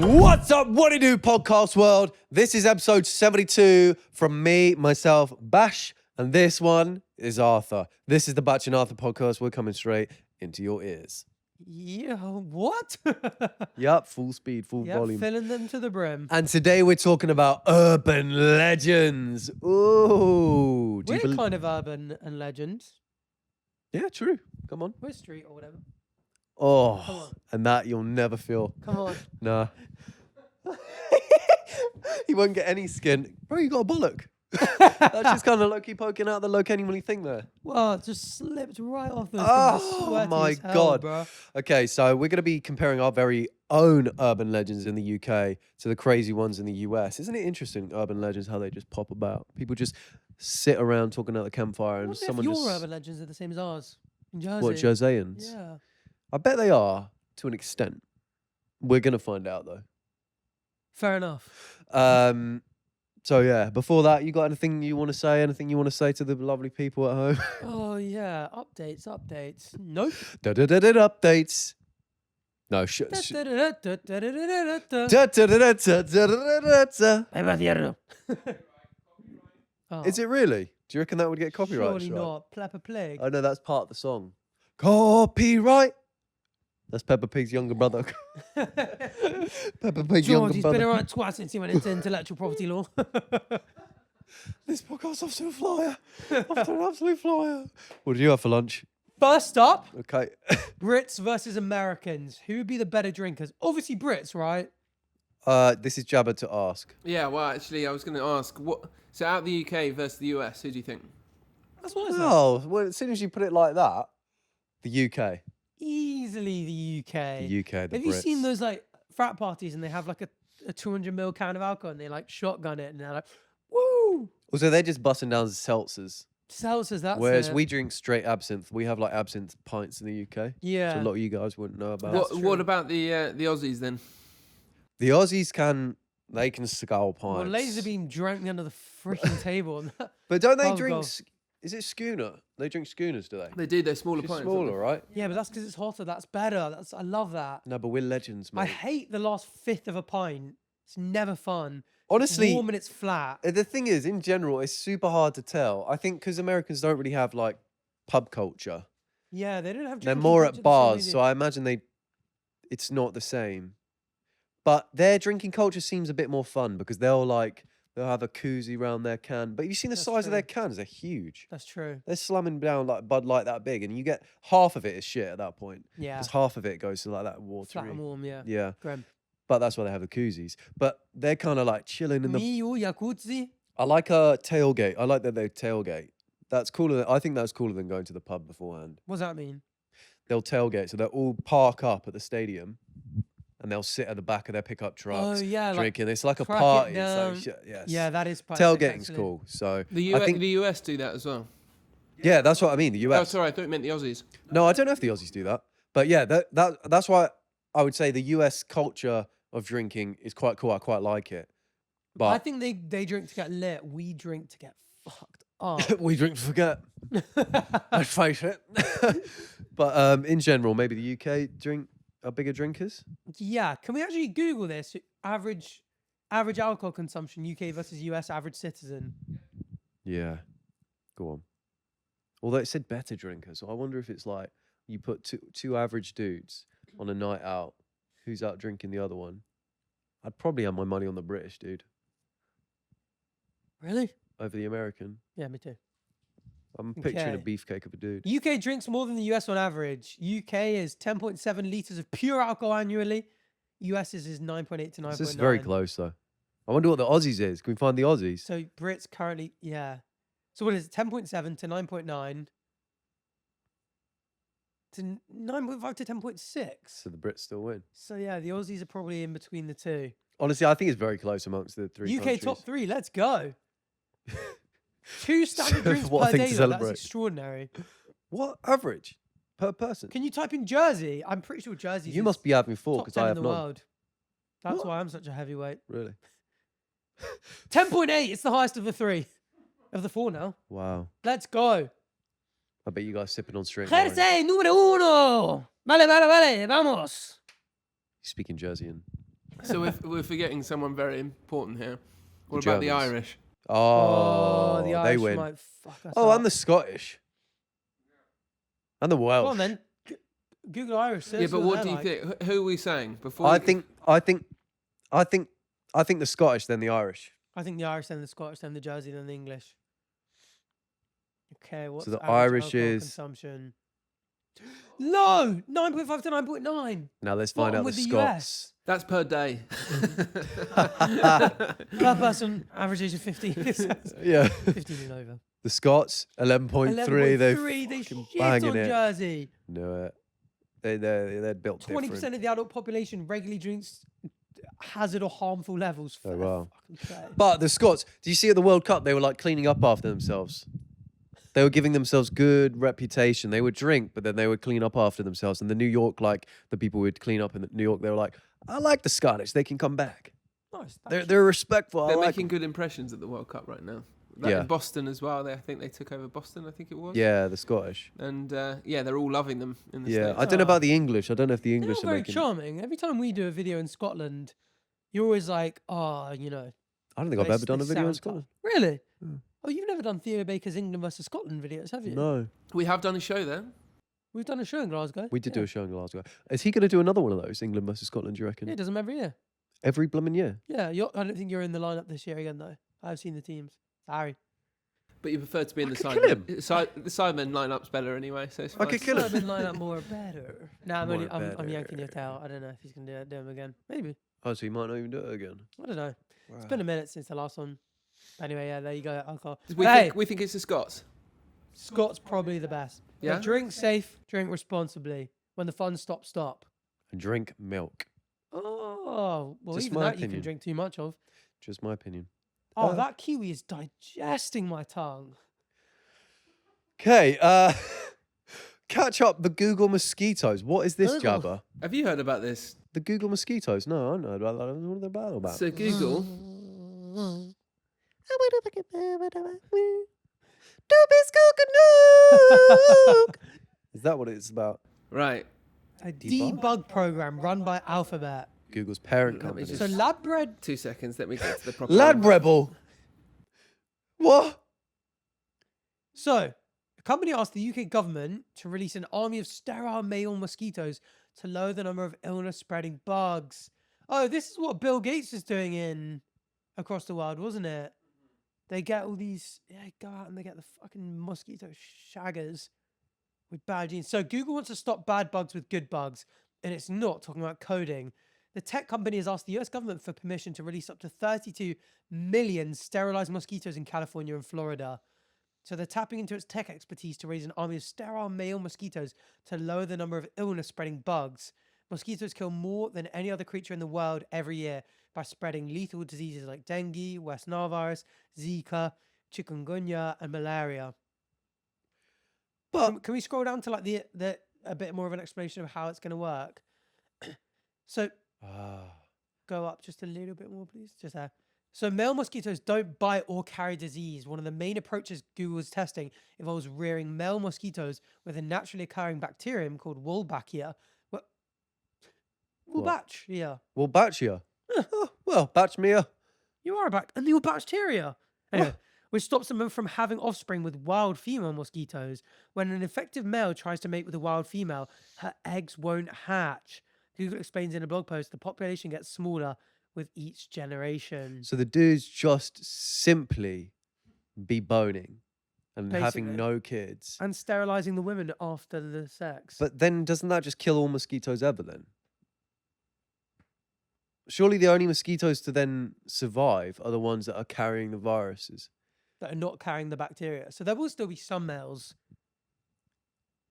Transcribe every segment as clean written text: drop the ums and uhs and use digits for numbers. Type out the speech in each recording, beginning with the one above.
What's up, what do you do, podcast world? This is episode 72 from me, myself, Bash, and this one is Arthur. This is the Bach and Arthur podcast. We're coming straight into your ears. Yeah, what? Yup, full speed, full volume. Filling them to the brim. And today we're talking about urban legends. Ooh. We're kind of urban and legends. Yeah, true. Come on. We're street or whatever. Oh, and that you'll never feel. Come on. Nah. You won't get any skin. Bro, you got a bollock. That's just kind of low-key poking out the low-key thing there. Well, it just slipped right off the Oh my God. Bro. Okay, so we're going to be comparing our very own urban legends in the UK to the crazy ones in the US. Isn't it interesting, urban legends, how they just pop about? People just sit around talking at the campfire and someone your just... urban legends are the same as ours in Jersey. What, Jerseyans? Yeah. I bet they are, to an extent. We're going to find out, though. Fair enough. So, yeah, before that, you got anything you want to say? Anything you want to say to the lovely people at home? Oh, yeah. Updates. Nope. Updates. No, Is it really? Do you reckon that would get copyright? Surely not. Peppa Pig. Oh, no, that's part of the song. Copyright. That's Peppa Pig's younger brother. Peppa Pig's younger He's brother. been a right twat since he went into intellectual property law. This podcast's off to a flyer. Off to an absolute flyer. What did you have for lunch? First up, Okay. Brits versus Americans. Who would be the better drinkers? Obviously Brits, right? This is Jabba to ask. Yeah, well, actually, I was going to ask, so out the UK versus the US, who do you think? That's what I said. Oh, well, as soon as you put it like that, the UK. Easily the UK. The UK, the Have you Brits. seen those like frat parties and they have like a 200ml can of alcohol and they like shotgun it and they're like, woo! Also, they're just busting down seltzers. Seltzers, that's Whereas it. we drink straight absinthe. We have like absinthe pints in the UK. Yeah. So a lot of you guys wouldn't know about. What about the Aussies then? The Aussies can scull pints. Well, ladies are being drank under the freaking table. But don't they Oh, drink? God. Is it schooner? They drink schooners, do they? They do, they're smaller It's pints. smaller, right? Yeah, but that's because it's hotter. That's better. I love that. No, but we're legends, mate. I hate the last fifth of a pint. It's never fun. Honestly, It's warm and it's flat. the thing is, in general, it's super hard to tell. I think because Americans don't really have like pub culture. Yeah, they don't have. They're drinking more culture at the same way bars, they so I imagine it's not the same. But their drinking culture seems a bit more fun because they'll have a koozie around their can. But you've seen the That's size of their true. cans; they're huge. That's true. They're slamming down like Bud Light that big, and you get half of it is shit at that point. Yeah. Because half of it goes to like that Flat watery. and warm, yeah. Yeah, Grim. but that's why they have the koozies. But they're kind of like chilling in the. Me, you, Yakutsi. I like a tailgate. I like that they tailgate. That's cooler. I think that's cooler than going to the pub beforehand. What does that mean? They'll tailgate, so they'll all park up at the stadium, and they'll sit at the back of their pickup trucks, Oh, yeah, like, drinking. It's like a crack it party. It's down. like, yes. Yeah, that is practice, Tailgating's actually. cool. So The I US, think, the US do that as well. yeah, that's what I mean. The Oh, US. sorry, I thought you meant the Aussies. No, I don't know if the Aussies do that, but yeah, that's why I would say the US culture of drinking is quite cool. I quite like it. I But think they drink to get lit. We drink to get fucked up. we drink to forget. Let's face it. But in general, maybe the UK are bigger drinkers. Yeah, can we actually Google this? Average alcohol consumption, UK versus US average citizen. Yeah, go on. Although it said better drinkers, so I wonder if it's like you put two average dudes on a night out. Who's out drinking the other one? I'd probably have my money on the British dude Really? over the American. Yeah, me too. I'm picturing a Okay. beefcake of a dude. UK drinks more than the US on average. UK is 10.7 litres of pure alcohol annually. US is 9.8 to 9.9. This is very close though. I wonder what the Aussies is. Can we find the Aussies? So Brits currently, yeah. So what is it? 10.7 to 9.9 to 9.5 to 10.6. So the Brits still win. So yeah, the Aussies are probably in between the two. Honestly, I think it's very close amongst the three UK countries. top three, let's go. 2 standard drinks What a per thing to day, though, celebrate. that's extraordinary. What average per person? Can you type in Jersey? I'm pretty sure Jersey. You must be having 4 top because 10 I in have the none. world. That's What? why I'm such a heavyweight. Really? 10.8. It's the highest of the 3, of the 4 now. Wow. Let's go. I bet you guys sipping on straight wine. Jersey número 1. Vale, vale, vale. Vamos. Speaking Jerseyan. So we're forgetting someone very important here. What The about the Germans. Irish? Oh, the they Irish win. might fuck us Oh, up. and the Scottish. And the Welsh. Go on then. Google Irish. Yeah, search but what what they're do you like. think? Who are we saying before? I think the Scottish, then the Irish. I think the Irish, then the Scottish, then the Jersey, then the English. Okay, what's the average Irish alcohol is- consumption? No, 9.5 to 9.9. Now let's What, find and out the with the Scots. That's per day. Per person, average age of 15. Yeah. 15 and over. The Scots, 11.3. They're 11.3, they fucking shit banging on it. Jersey. No, they're built 20% different. of the adult population regularly drinks hazard or harmful levels. Oh, Fair wow. fucking play. But the Scots, do you see at the World Cup, they were like cleaning up after themselves. They were giving themselves good reputation. They would drink, but then they would clean up after themselves. And the New York, like the people would clean up in New York, they were like, I like the Scottish. They can come back. Nice. They're respectful. They're I like making 'em. good impressions at the World Cup right now. That Yeah. in Boston as well. I think they took over Boston. I think it was. Yeah, the Scottish. And yeah, they're all loving them in the Yeah, States. I don't know about the English. I don't know if the They're English all are very making. charming. Every time we do a video in Scotland, you're always like, I don't think they I've ever done a they video in sound Scotland. tough. Really? Hmm. Oh, you've never done Theo Baker's England versus Scotland videos, have you? No, We have done a show there. We've done a show in Glasgow. we did do Yeah. a show in Glasgow. Is he going to do another one of those, England versus Scotland? Do you reckon? Yeah, he does them every year. Every blooming year. Yeah, I don't think you're in the lineup this year again, though. I've seen the teams. Sorry. But you prefer to be in I the could kill him. Sidemen. The Sidemen lineup's better anyway, so it's I fine. could kill him. I've been lineup more better. Nah, More I'm yanking your better. tail. I don't know if he's going to do him again. Maybe. Oh, so he might not even do it again. I don't know. It's been a minute since the last one. Anyway, yeah, there you go. Alcohol. We think it's the Scots. Scott's probably the best. Yeah? Drink safe, drink responsibly. When the fun stops, stop. And drink milk. Oh, well, Just even my that you opinion. can drink too much of. Just my opinion. Oh, that kiwi is digesting my tongue. Okay, catch up the Google Mosquitoes. What is this, Ugh. Jabba? Have you heard about this? The Google Mosquitoes? No, I know about that. What are they about? So Google. Is that what it's about? Right. A Debug? debug program run by Alphabet. Google's parent Let me company. just- So lab bred. 2 seconds. Let me get to the proper. Lad Rebel. What? So the company asked the UK government to release an army of sterile male mosquitoes to lower the number of illness-spreading bugs. Oh, this is what Bill Gates is doing in across the world, wasn't it? They get all these, go out and they get the fucking mosquito shaggers with bad genes. So Google wants to stop bad bugs with good bugs, and it's not talking about coding. The tech company has asked the US government for permission to release up to 32 million sterilized mosquitoes in California and Florida. So they're tapping into its tech expertise to raise an army of sterile male mosquitoes to lower the number of illness-spreading bugs. Mosquitoes kill more than any other creature in the world every year by spreading lethal diseases like dengue, West Nile virus, Zika, chikungunya, and malaria. But can we scroll down to like the a bit more of an explanation of how it's going to work? So go up just a little bit more, please. Just there. So male mosquitoes don't bite or carry disease. One of the main approaches Google's testing involves rearing male mosquitoes with a naturally occurring bacterium called Wolbachia. Wolbachia. Wolbachia. Oh, well, batch me up. You are a and the bacteria. Anyway, which stops them from having offspring with wild female mosquitoes. When an effective male tries to mate with a wild female, her eggs won't hatch. Google explains in a blog post the population gets smaller with each generation. So the dudes just simply be boning and having Basically. no kids. And sterilizing the women after the sex. But then doesn't that just kill all mosquitoes ever then? Surely the only mosquitoes to then survive are the ones that are carrying the viruses. that are not carrying the bacteria. So there will still be some males.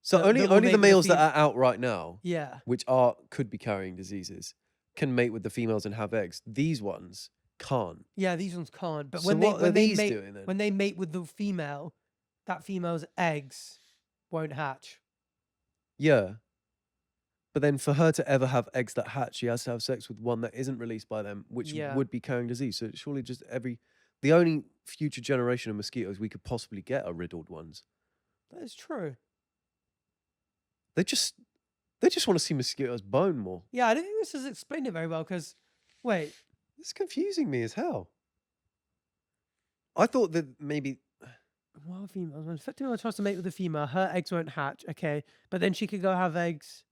So That only will only mate the with the males that are out right now, Yeah. which could be carrying diseases, can mate with the females and have eggs. These ones can't. Yeah, these ones can't. But So when they what are when they these mate doing then? when they mate with the female, that female's eggs won't hatch. Yeah. But then for her to ever have eggs that hatch, she has to have sex with one that isn't released by them, which Yeah. would be carrying disease. So surely just the only future generation of mosquitoes we could possibly get are riddled ones. That is true. They just want to see mosquitoes bone more. Yeah, I don't think this has explained it very well because Wait. It's confusing me as hell. I thought that maybe. Well, females. When a female tries to mate with a female, her eggs won't hatch. Okay. But then she could go have eggs.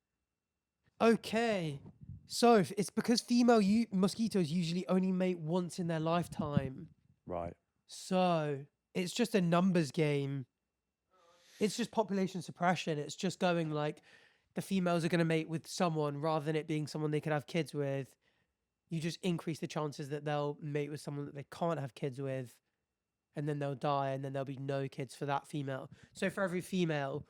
Okay. So it's because female mosquitoes usually only mate once in their lifetime. Right. So it's just a numbers game. It's just population suppression. It's just going like the females are going to mate with someone rather than it being someone they could have kids with. You just increase the chances that they'll mate with someone that they can't have kids with, and then they'll die, and then there'll be no kids for that female. So for every female,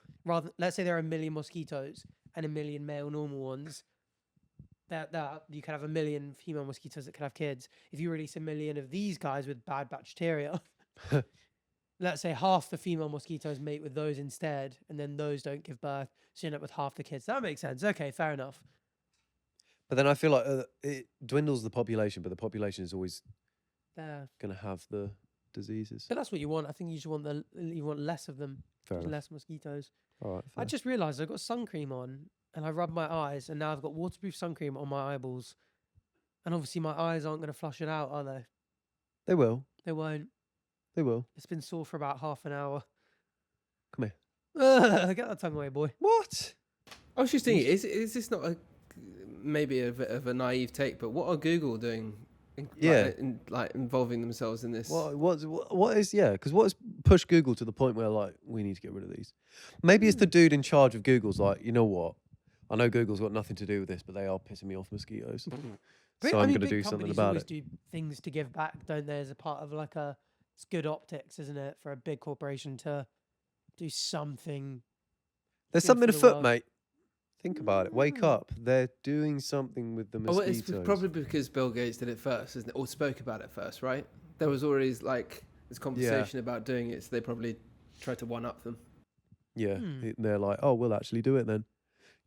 let's say there are 1 million mosquitoes and 1 million male normal ones, that you can have 1 million female mosquitoes that can have kids. If you release 1 million of these guys with bad bacteria, let's say half the female mosquitoes mate with those instead, and then those don't give birth, so you end up with half the kids. That makes sense. Okay, fair enough. But then I feel like it dwindles the population, but the population is always There. going to have the diseases. But that's what you want. I think you just want less of them, Fair enough. less mosquitoes. All right. I Fair. just realised I've got sun cream on, and I rubbed my eyes, and now I've got waterproof sun cream on my eyeballs. And obviously my eyes aren't going to flush it out, are they? They will. They won't. They will. It's been sore for about half an hour. Come here. Get that tongue away, boy. What? I was just thinking, is this not maybe a bit of a naive take, but what are Google doing? Involving themselves in this. What is because what has pushed Google to the point where like we need to get rid of these? Maybe it's the dude in charge of Google's like, you know what? I know Google's got nothing to do with this, but they are pissing me off mosquitoes. So I'm going to do something about it. Do things to give back, don't they? As a part of like it's good optics, isn't it, for a big corporation to do something? There's good something for the afoot, world. mate. Think about it. Wake up. They're doing something with the Well, mosquitoes. it's probably because Bill Gates did it first, isn't it? Or spoke about it first, right? There was always like this conversation about doing it, so they probably tried to one up them. Yeah, Hmm. they're like, oh, we'll actually do it then.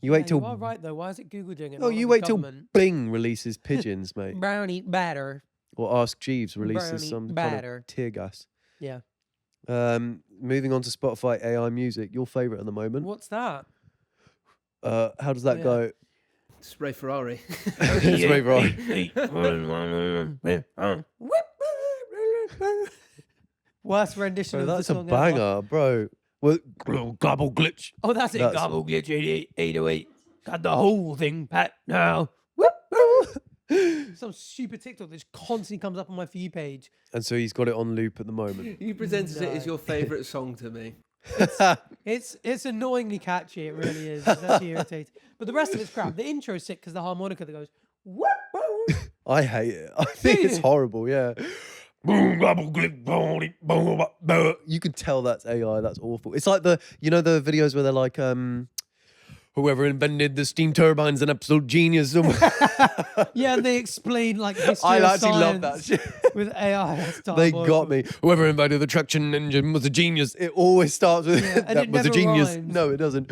You wait till. You are right though. Why is it Google doing it? Oh, not you like wait the till government? Bing releases pigeons, mate. Brown eat batter. Or Ask Jeeves releases Brownie some kind batter. of tear gas. Yeah. Moving on to Spotify AI music, your favorite at the moment. What's that? How does that Yeah. go? It's Ray Ferrari. It's Ray Ferrari. Worst rendition Bro, of the that's a song ever. banger, bro. Well, gobble glitch. Oh, that's it. That's- Gobble glitch 808. Got the whole thing pat now. Some stupid TikTok that just constantly comes up on my For You page. And so he's got it on loop at the moment. You presented it as No. your favourite song to me. It's annoyingly catchy. It really is. It's actually irritating. But the rest of it's crap. The intro's sick because the harmonica that goes. Whoop, whoop. I hate it. I think it's horrible. Yeah. You can tell that's AI. That's awful. It's like the videos where they're like, whoever invented the steam turbines an absolute genius. Yeah, and they explain like history I of actually love that science shit. with AI. That's They diabolical. got me. Whoever invented the traction engine was a genius. It always starts with Yeah, and that it was a never genius. rhymes. No, it doesn't.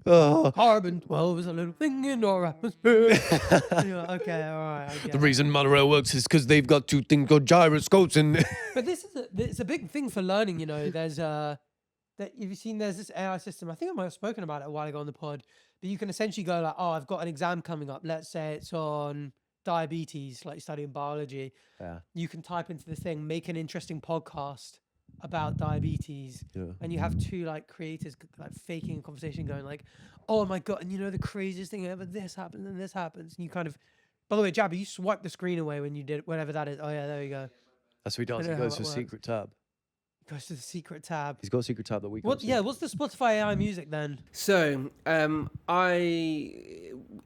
Oh. Carbon 12 is a little thing in our atmosphere. Yeah, okay, all right. I get The it. reason monorail works is because they've got two things called gyroscopes in. But it's a big thing for learning. You know, there's there's this AI system. I think I might have spoken about it a while ago on the pod. But you can essentially go like, oh, I've got an exam coming up. Let's say it's on diabetes, like you're studying biology. Yeah. You can type into the thing, make an interesting podcast about diabetes, Yeah. and you have two like creators like faking a conversation, going like, "Oh my god!" And you know the craziest thing ever. This happens and this happens, and you kind of. By the way, Jabba, you swiped the screen away when you did whatever that is. Oh yeah, there you go. That's what he does. I He don't know goes how to a that works. secret tab. Goes to the secret tab. He's got a secret tab that we can't What? see. Yeah, what's the Spotify AI music then? So,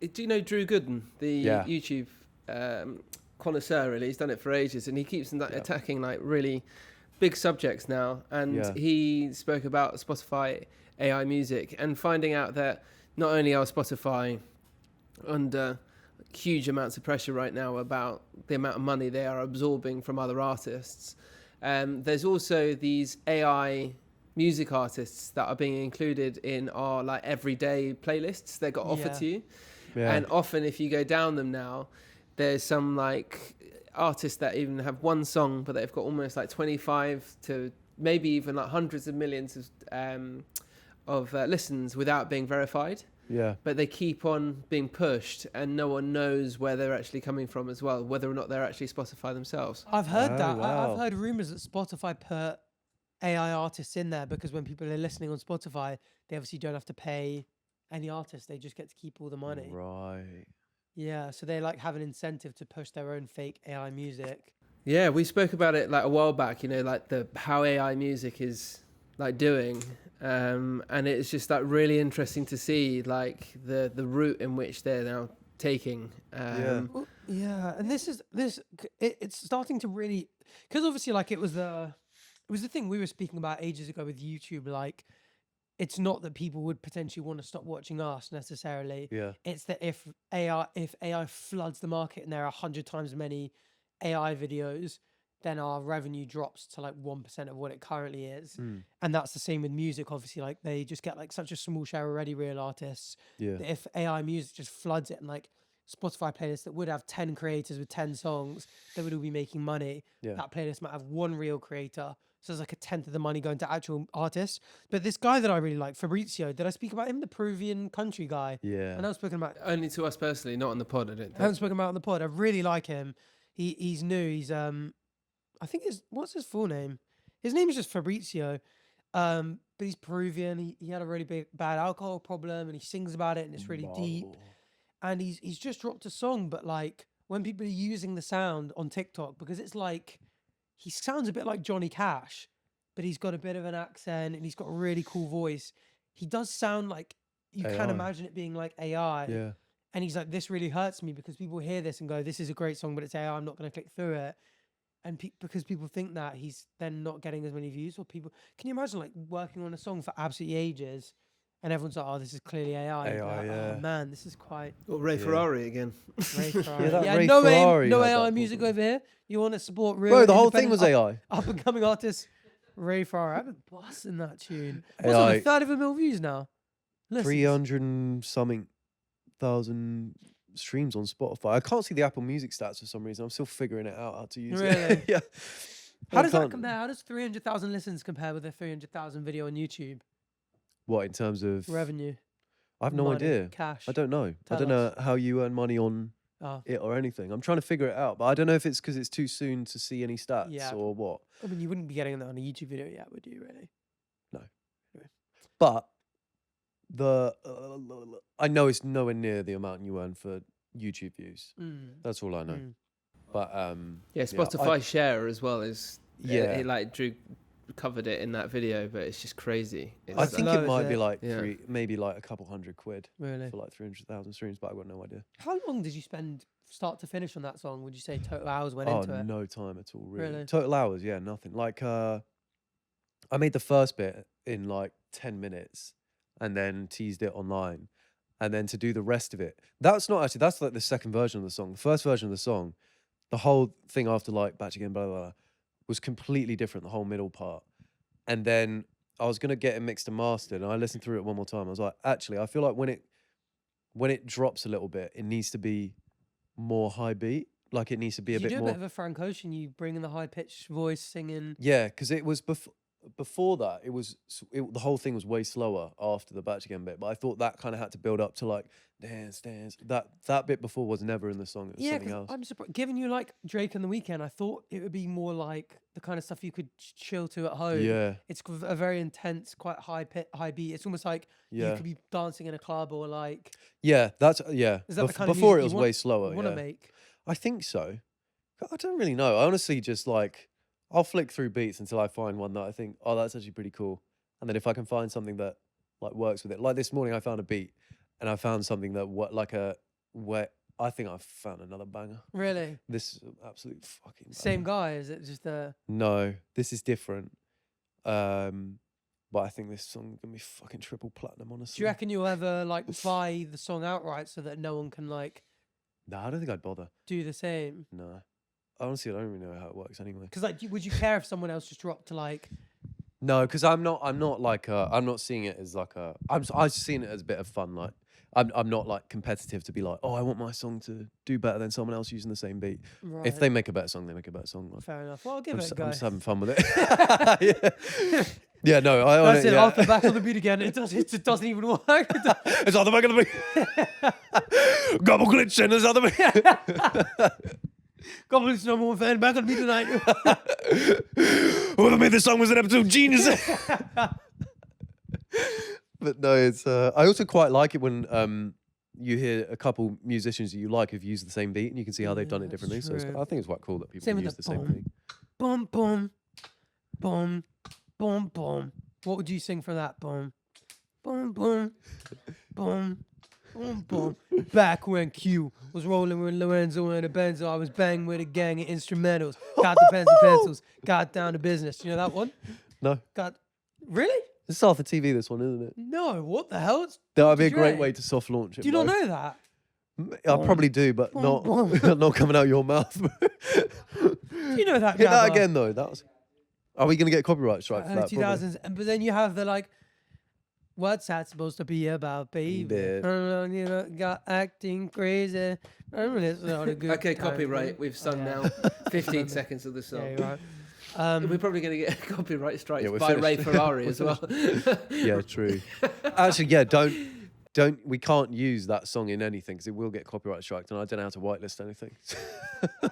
do you know Drew Gooden, the Yeah. YouTube connoisseur? Really, he's done it for ages, and he keeps attacking like really big subjects now. And Yeah. he spoke about Spotify AI music and finding out that not only are Spotify under huge amounts of pressure right now about the amount of money they are absorbing from other artists, there's also these AI music artists that are being included in our like everyday playlists that got offered Yeah. to you. Yeah. And often if you go down them now, there's some like artists that even have one song, but they've got almost like 25 to maybe even like hundreds of millions of listens without being verified. Yeah. but they keep on being pushed, and no one knows where they're actually coming from as well, whether or not they're actually Spotify themselves. I've heard Oh, that. wow. I've heard rumors that Spotify put AI artists in there because when people are listening on Spotify, they obviously don't have to pay any artist. They just get to keep all the money. Right. Yeah, so they like have an incentive to push their own fake AI music. Yeah, we spoke about it like a while back, you know, like how AI music is like doing, and it's just like really interesting to see like the route in which they're now taking. Well, yeah, and it's starting to really, because obviously like it was the thing we were speaking about ages ago with YouTube. Like, it's not that people would potentially want to stop watching us necessarily. Yeah. It's that if AI floods the market and there are 100 times as many AI videos, then our revenue drops to like 1% of what it currently is. And that's the same with music. Obviously, like they just get like such a small share already, real artists. Yeah. That if AI music just floods it, and like Spotify playlists that would have 10 creators with 10 songs, they would all be making money. Yeah. That playlist might have one real creator. So there's like a tenth of the money going to actual artists. But this guy that I really like, Fabrizio, did I speak about him? The Peruvian country guy. Yeah. And I've spoken about, Only to us personally, not on the pod, I don't I think. haven't spoken about it on the pod. I really like him. He's new. He's I think what's his full name? His name is just Fabrizio. But he's Peruvian. He had a really bad alcohol problem, and he sings about it, and it's really deep. And he's just dropped a song, but like when people are using the sound on TikTok, because it's like he sounds a bit like Johnny Cash, but he's got a bit of an accent and he's got a really cool voice. He does sound like you can AI. imagine it being like AI. Yeah. And he's like, this really hurts me because people hear this and go, this is a great song, but it's AI. I'm not going to click through it. And because people think that, he's then not getting as many views. Or people, can you imagine like working on a song for absolutely ages, and everyone's like, oh, this is clearly AI. And you're AI, like, yeah. Oh man, this is quite Or Ray Yeah. Ferrari again. Ray Ferrari. that Yeah, Ray no Ferrari no had AI that music problem. over here. You want to support real Bro, the whole thing independent was AI. up and coming artist Ray Ferrari. I've been busting that tune. What's on AI. a third of a million views now? Listens. 300 and something thousand streams on Spotify. I can't see the Apple Music stats for some reason. I'm still figuring it out how to use Really? it. Yeah. How I does that can't- compare? How does 300,000 listens compare with a 300,000 video on YouTube What, in terms of revenue? I have no Money, idea. Cash. I don't know. I Tell don't know us. how you earn money on Oh, it or anything. I'm trying to figure it out, but I don't know if it's because it's too soon to see any stats Yeah. or what. I mean, you wouldn't be getting that on a YouTube video yet, would you? Really? But the I know it's nowhere near the amount you earn for YouTube views. That's all I know. But Yeah, Spotify share as well is Yeah. He like covered it in that video, but it's just crazy. It's I like- think low, it is might be it? like Yeah. maybe like a couple £100 Really? for like 300,000 streams, but I've got no idea. How long did you spend start to finish on that song? Would you say total hours went Oh, into it? no time at all, really. Really? Total hours, yeah, nothing. Like I made the first bit in like 10 minutes and then teased it online. And then to do the rest of it, that's not actually, that's like the second version of the song. The first version of the song, the whole thing after like Batch Again, blah, blah, blah, was completely different, the whole middle part. And then I was going to get it mixed and mastered, and I listened through it one more time. I was like, actually, I feel like when it drops a little bit, it needs to be more high beat. Like it needs to be a you bit do more. a bit of a Frank Ocean. You bring in the high pitched voice singing. Yeah, because it was before that, the whole thing was way slower after the Batch Again bit. But I thought that kind of had to build up to like dance. That bit before was never in the song. It was Yeah, something 'cause else. I'm surprised. Given you like Drake and The Weeknd, I thought it would be more like the kind of stuff you could chill to at home. Yeah, It's a very intense, quite high beat. It's almost like you yeah, could be dancing in a club or like. yeah. That's yeah. Is that the kind of before music it you was want- way slower. Want to Yeah, make? I think so. I don't really know. I honestly just like I'll flick through beats until I find one that I think, oh, that's actually pretty cool. And then if I can find something that like works with it, like this morning I found a beat and I found something that where I think I found another banger. Really? This is an absolute fucking banger. Same guy? Is it just a? No, this is different. But I think this song gonna be fucking triple platinum, honestly. Do you reckon you'll ever like buy the song outright so that no one can like No, I don't think I'd bother. do the same? No. Honestly, I don't really know how it works anyway. Because like, would you care if someone else just dropped to like? No, because I'm not like I'm not seeing it as like I'm seeing it as a bit of fun. Like I'm not like competitive to be like, oh, I want my song to do better than someone else using the same beat. Right. If they make a better song, they make a better song. Like, Fair enough. Well, I'll give I'm, it a just, go. I'm just having fun with it. Yeah. Yeah, no, I own That's it. it. Yeah. Arthur back on the beat again. It doesn't even work. It's on the back of the beat. Gobble glitching is on the beat. Goblin's number one fan back on the beat tonight. Whoever made this song was an absolute genius. But no, it's. I also quite like it when you hear a couple musicians that you like who've used the same beat, and you can see how they've done it that's differently. So true. I think it's quite cool that people Same with use the the same boom. thing. Boom, boom, boom, boom, boom. What would you sing for that? Boom, boom, boom, boom, boom, boom. Back when Q was rolling with Lorenzo and a Benzo, I was banging with a gang of instrumentals. Got the pens and pencils, got down to business. You know that one? No, Really? it's Arthur TV. This one, isn't it? No. What the hell? It's That would be a Dre. great way to soft launch it. Do you not bro. know that? I probably do, but Boom, not boom. not coming out your mouth. Do you know that? Hit that Jabba? again though. That was. Are we gonna get a copyright strike for Early that? Probably. 2000s, but then you have the like, what's that supposed to be about, baby? Bit. You know, got acting crazy. It's not a good Okay, time for copyright. you. We've sung yeah. now 15 seconds of the song. Yeah, you're right. We're probably going to get copyright strikes Yeah, we're by Ray finished. Ferrari as well. Yeah, true. Actually, yeah, don't. We can't use that song in anything because it will get copyright striked, and I don't know how to whitelist anything. I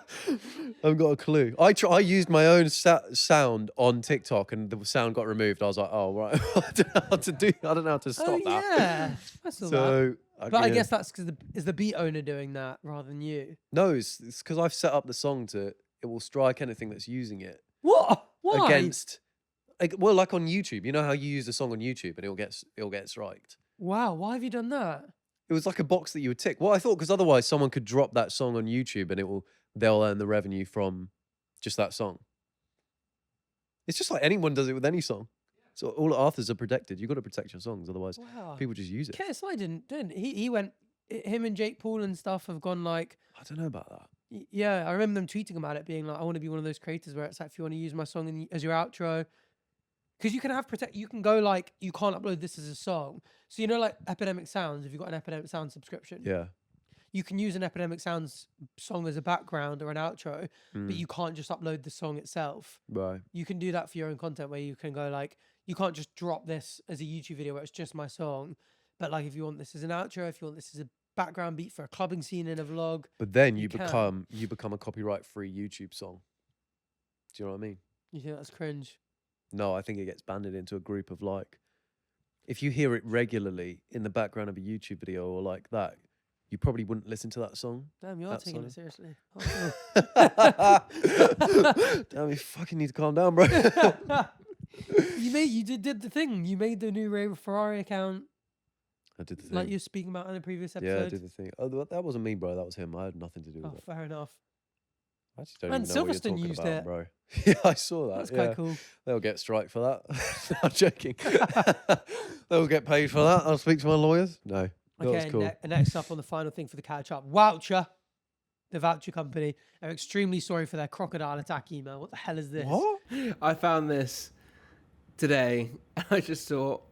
haven't got a clue. I used my own sound on TikTok, and the sound got removed. I was like, oh right, I don't know how to do. I don't know how to stop Oh that. yeah, I saw that. So, But I yeah. guess that's because is the beat owner doing that rather than you? No, it's because I've set up the song to. It will strike anything that's using it What? Why? against. Well, like on YouTube, you know how you use a song on YouTube and it'll get striked. Wow. Why have you done that? It was like a box that you would tick. Well, I thought because otherwise someone could drop that song on YouTube and they'll earn the revenue from just that song. It's just like anyone does it with any song. So all Arthurs are protected. You've got to protect your songs, otherwise Wow. people just use it. KSI didn't. He went. Him and Jake Paul and stuff have gone like. I don't know about that. Yeah, I remember them tweeting about it, being like, "I want to be one of those creators where it's like, if you want to use my song as your outro, because you can have you can go like, you can't upload this as a song. So you know, like Epidemic Sounds, if you've got an Epidemic Sound subscription, Yeah. you can use an Epidemic Sounds song as a background or an outro, Mm, but you can't just upload the song itself. right. You can do that for your own content, where you can go like, you can't just drop this as a YouTube video where it's just my song, but like if you want this as an outro, if you want this as a background beat for a clubbing scene in a vlog. But then You you can. become a copyright-free YouTube song. Do you know what I mean? You think that's cringe? No, I think it gets banded into a group of like, if you hear it regularly in the background of a YouTube video or like that, you probably wouldn't listen to that song. Damn, you are That's taking funny. it seriously. Damn, you fucking need to calm down, bro. You did the thing. You made the new Ray Ferrari account, I did the thing. like you were speaking about in a previous episode. Yeah, I did the thing. Oh, that wasn't me, bro. That was him. I had nothing to do with Oh, it. fair enough. I just don't And even know what Silverstone you're used talking it. about, bro. Yeah, I saw that. That's yeah. quite cool. They'll get strike for that. I'm joking. They'll get paid for that. I'll speak to my lawyers. No, that was Okay, cool. next up on the final thing for the catch up, Voucher, the voucher company, are extremely sorry for their crocodile attack email. What the hell is this? What? I found this today, and I just thought,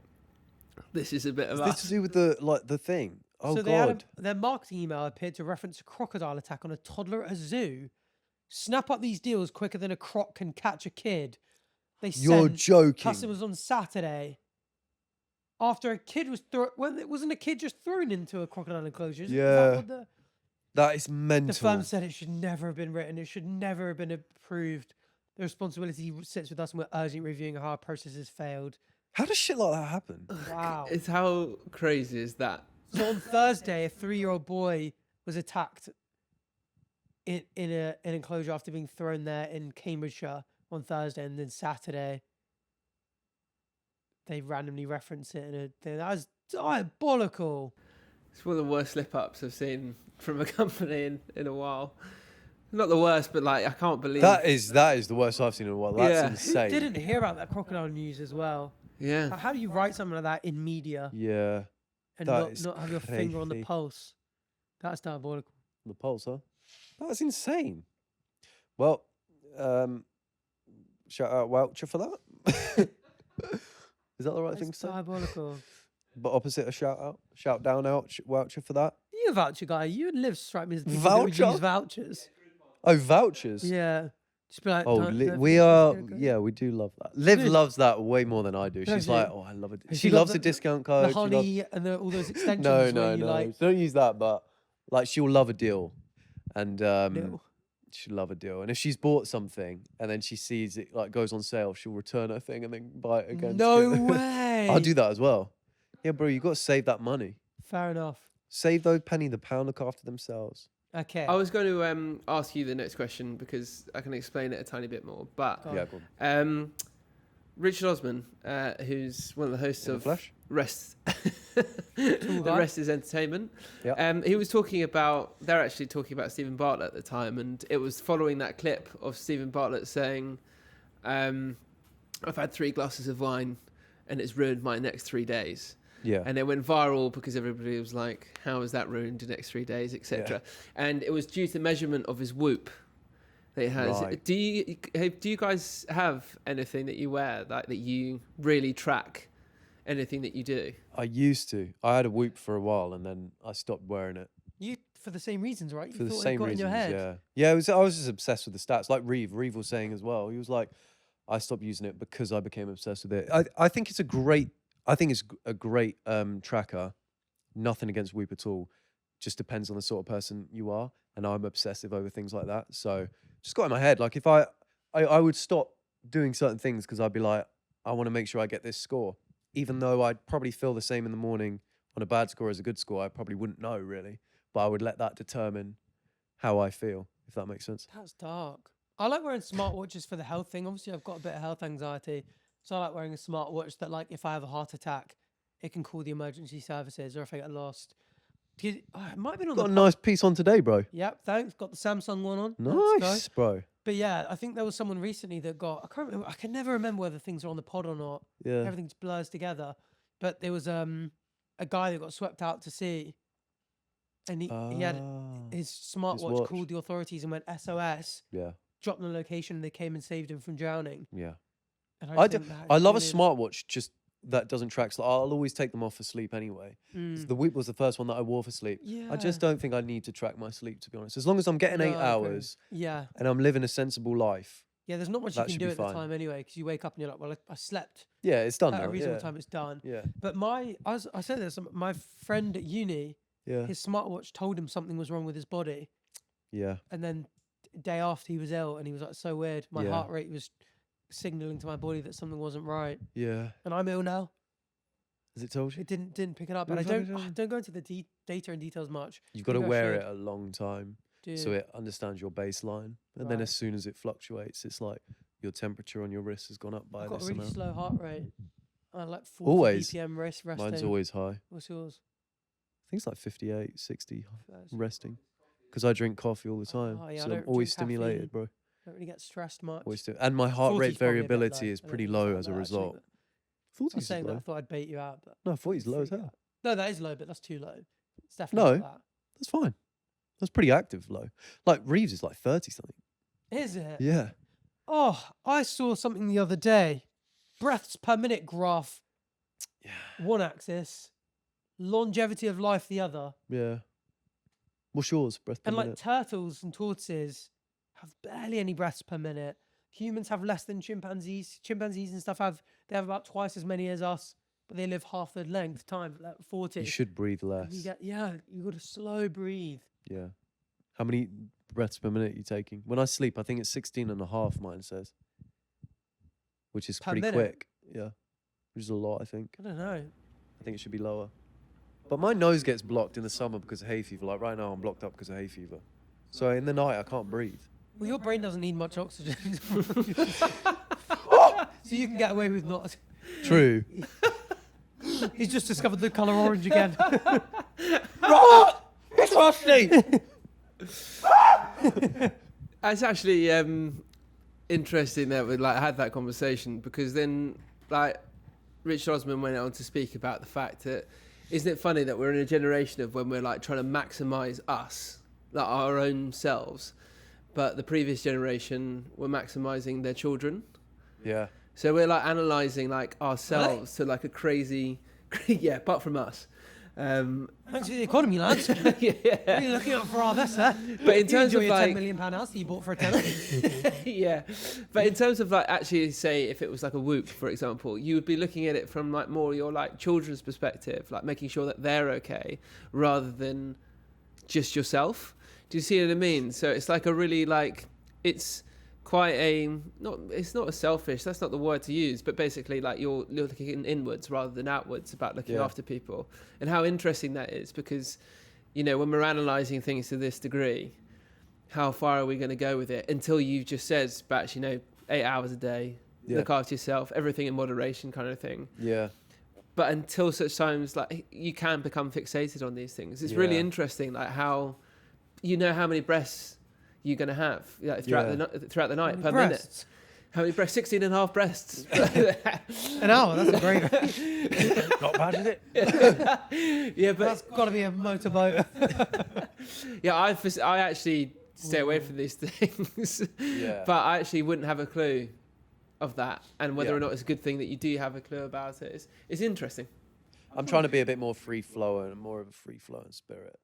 this is a bit of Is this us. to do with the thing? Oh so God. their marketing email appeared to reference a crocodile attack on a toddler at a zoo. Snap up these deals quicker than a croc can catch a kid. They You're sent joking. customers on Saturday after a kid was wasn't a kid just thrown into a crocodile enclosure? Is that Yeah. what That is the mental. firm said it should never have been written. It should never have been approved. The responsibility sits with us, and we're urgently reviewing how our process has failed. How does shit like that happen? Wow. It's how crazy is that? So on Thursday, a 3-year-old boy was attacked in an enclosure after being thrown there in Cambridgeshire on Thursday, and then Saturday they randomly reference it, and that was diabolical. It's one of the worst slip-ups I've seen from a company in a while. Not the worst, but like, I can't believe... That is the worst I've seen in a while. That's Yeah. insane. Didn't hear about that crocodile news as well. Yeah. How do you write something like that in media Yeah. and that is not have your finger on the crazy. pulse? That's diabolical. The pulse, huh? That's insane. Well, shout out Woucher for that. Is that the right thing That's to say? diabolical. But opposite a shout out, shout down out, Woucher for that. You a voucher guy. You and Liv strike me as people that would Voucher? use vouchers. Oh, vouchers. Yeah. Just be like, Oh, "Don't- don't we forget are. this, okay?" Yeah, we do love that. Liv Really? loves that way more than I do. Does She's she? like, oh, I love it. Has She she got loves the- a discount The code. She loves- honey and all those extensions. no, where no, you no. like Don't use that. But like, she'll love a deal, and little. she'll love a deal. And if she's bought something and then she sees it like goes on sale, she'll return her thing and then buy it again. No way. I'll do that as well. Yeah, bro, you got to save that money. Fair enough. Save those penny. The pound look after themselves. Okay. I was going to ask you the next question because I can explain it a tiny bit more. But Go on. Yeah, go on. Richard Osman, who's one of the hosts In the of flesh? Rest, Tool the guy. Rest is Entertainment. Yeah. He was talking about. They're actually talking about Stephen Bartlett at the time, and it was following that clip of Stephen Bartlett saying, "I've had 3 glasses of wine, and it's ruined my next 3 days." Yeah. And it went viral because everybody was like, "How has that ruined the next 3 days, etc." And it was due to measurement of his whoop that he has. Right. Do you guys have anything that you wear that you really track anything that you do? I used to. I had a whoop for a while and then I stopped wearing it You for the same reasons, right? You for the thought it same got reasons. in your head. Yeah. Yeah. I was just obsessed with the stats. Like Reeve was saying as well. He was like, I stopped using it because I became obsessed with it. I think it's a great. I think it's a great tracker. Nothing against Whoop at all. Just depends on the sort of person you are. And I'm obsessive over things like that. So just got in my head. Like if I would stop doing certain things because I'd be like, I want to make sure I get this score. Even though I'd probably feel the same in the morning on a bad score as a good score, I probably wouldn't know really. But I would let that determine how I feel, if that makes sense. That's dark. I like wearing smartwatches for the health thing. Obviously, I've got a bit of health anxiety. So I like wearing a smartwatch that, like, if I have a heart attack, it can call the emergency services, or if I get lost. It might have been on Got the a nice piece on today, bro. Yep, thanks. Got the Samsung one on. Let's go. Nice, bro. But yeah, I think there was someone recently that got. I can't remember. I can never remember whether things are on the pod or not. Yeah. Everything just blurs together. But there was a guy that got swept out to sea, and he had his smartwatch watch. called the authorities and went SOS. Yeah. Dropped the location. And they came and saved him from drowning. Yeah. And I just do. think that I is love a brilliant. smartwatch just that doesn't track. So I'll always take them off for sleep anyway. So the Whoop was the first one that I wore for sleep. Yeah. I just don't think I need to track my sleep, to be honest. As long as I'm getting 8 No, I agree. hours Yeah. and I'm living a sensible life. Yeah, there's not much That you can should do be at the fine. time anyway, because you wake up and you're like, well, I slept Yeah, it's done at a now. reasonable Yeah. time, it's done. Yeah. But I said this, my friend at uni, Yeah. his smartwatch told him something was wrong with his body. Yeah. And then day after he was ill and he was like, so weird. My Yeah. heart rate was signaling to my body that something wasn't right. Yeah. And I'm ill now. Has it told you? It didn't pick it up. What And the I fuck is don't, it? don't go into the data and details much. You've got to Maybe I wear should. it a long time Dude. so it understands your baseline. And then Right. as soon as it fluctuates, it's like your temperature on your wrist has gone up by I've got a this really amount. slow heart rate. I like 40 Always. BPM resting. Mine's always high. What's yours? I think it's like 58, 60 That's- resting. Because I drink coffee all the time. Oh, yeah, I so don't I'm always drink caffeine. stimulated, bro. Don't really get stressed much. Always and my heart 40's rate probably a bit variability low. is I don't pretty think it's low that as a low, actually, result. but 40 I'm is saying that I low. thought I'd bait you out, but No, 40 is low as freak hell. out. No, that is low, but that's too low. It's definitely No. not That's fine. That's pretty active low. Like Reeves is like 30 something. that. Is it? Yeah. Oh, I saw something the other day. Breaths per minute graph, Yeah. one axis, longevity of life the other, Yeah. What's yours? Breath per and like minute? turtles and tortoises have barely any breaths per minute. Humans have less than chimpanzees. Chimpanzees and stuff have about twice as many as us, but they live half the length time, like 40. You should breathe And less. you got to slow breathe. Yeah. How many breaths per minute are you taking? When I sleep, I think it's 16 and a half, mine says. Which is Per pretty minute? quick. Yeah. Which is a lot, I think. I don't know. I think it should be lower. But my nose gets blocked in the summer because of hay fever. Like right now, I'm blocked up because of hay fever. So in the night, I can't breathe. Well, your brain doesn't need much oxygen. So you can get away with not. True. He's just discovered the colour orange again. It's rusty! It's actually interesting that we had that conversation because then Richard Osman went on to speak about the fact that isn't it funny that we're in a generation of when we're trying to maximise us, our own selves, but the previous generation were maximising their children. Yeah. So we're analysing ourselves to a crazy, yeah, apart from us. Thanks for the economy, lads. Yeah. Really looking out for our best there. But in terms you of enjoy your like, £10 million house that you bought for a tenner. yeah, but in terms of like actually say if it was like a Whoop, for example, you would be looking at it from like more your like children's perspective, like making sure that they're okay rather than just yourself. Do you see what I mean? So it's like a really like it's quite it's not a selfish, that's not the word to use, but basically like you're looking inwards rather than outwards about looking after people. And how interesting that is, because you know when we're analysing things to this degree, how far are we going to go with it until you've just said, Batch, 8 hours a day, look after yourself, everything in moderation kind of thing. Yeah. But until such times, like you can become fixated on these things. It's really interesting, like how how many breaths you're going to have throughout the night per minute. How many breasts? 16 and a half breasts. An hour, that's a great. Not bad, is it? Yeah, but That's got to be a motorboat. yeah, I actually stay away from these things. Yeah. But I actually wouldn't have a clue of that, and whether or not it's a good thing that you do have a clue about it. It's interesting. I'm trying to be a bit more free flowing and more of a free flowing spirit.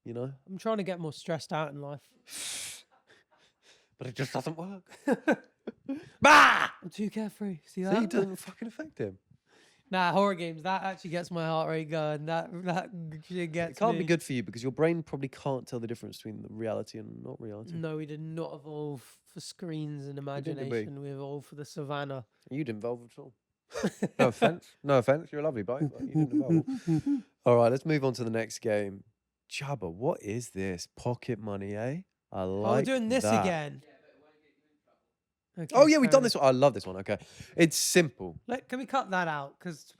I'm trying to get more stressed out in life. But it just doesn't work. Bah! I'm too carefree. See that? See, it doesn't fucking affect him. Nah, horror games, that actually gets my heart rate going. That shit gets It can't me. be good for you because your brain probably can't tell the difference between the reality and not reality. No, we did not evolve for screens and did we? imagination. We evolved for the savannah. You didn't evolve at all. No offense. No offense. You're a lovely bloke, but you didn't evolve. All right, let's move on to the next game. Jabba, what is this? Pocket money, eh? I like Oh, we're doing this that. again. Okay, Oh, yeah, we've fair done enough. this one. I love this one. Okay. It's simple. Can we cut that out? Because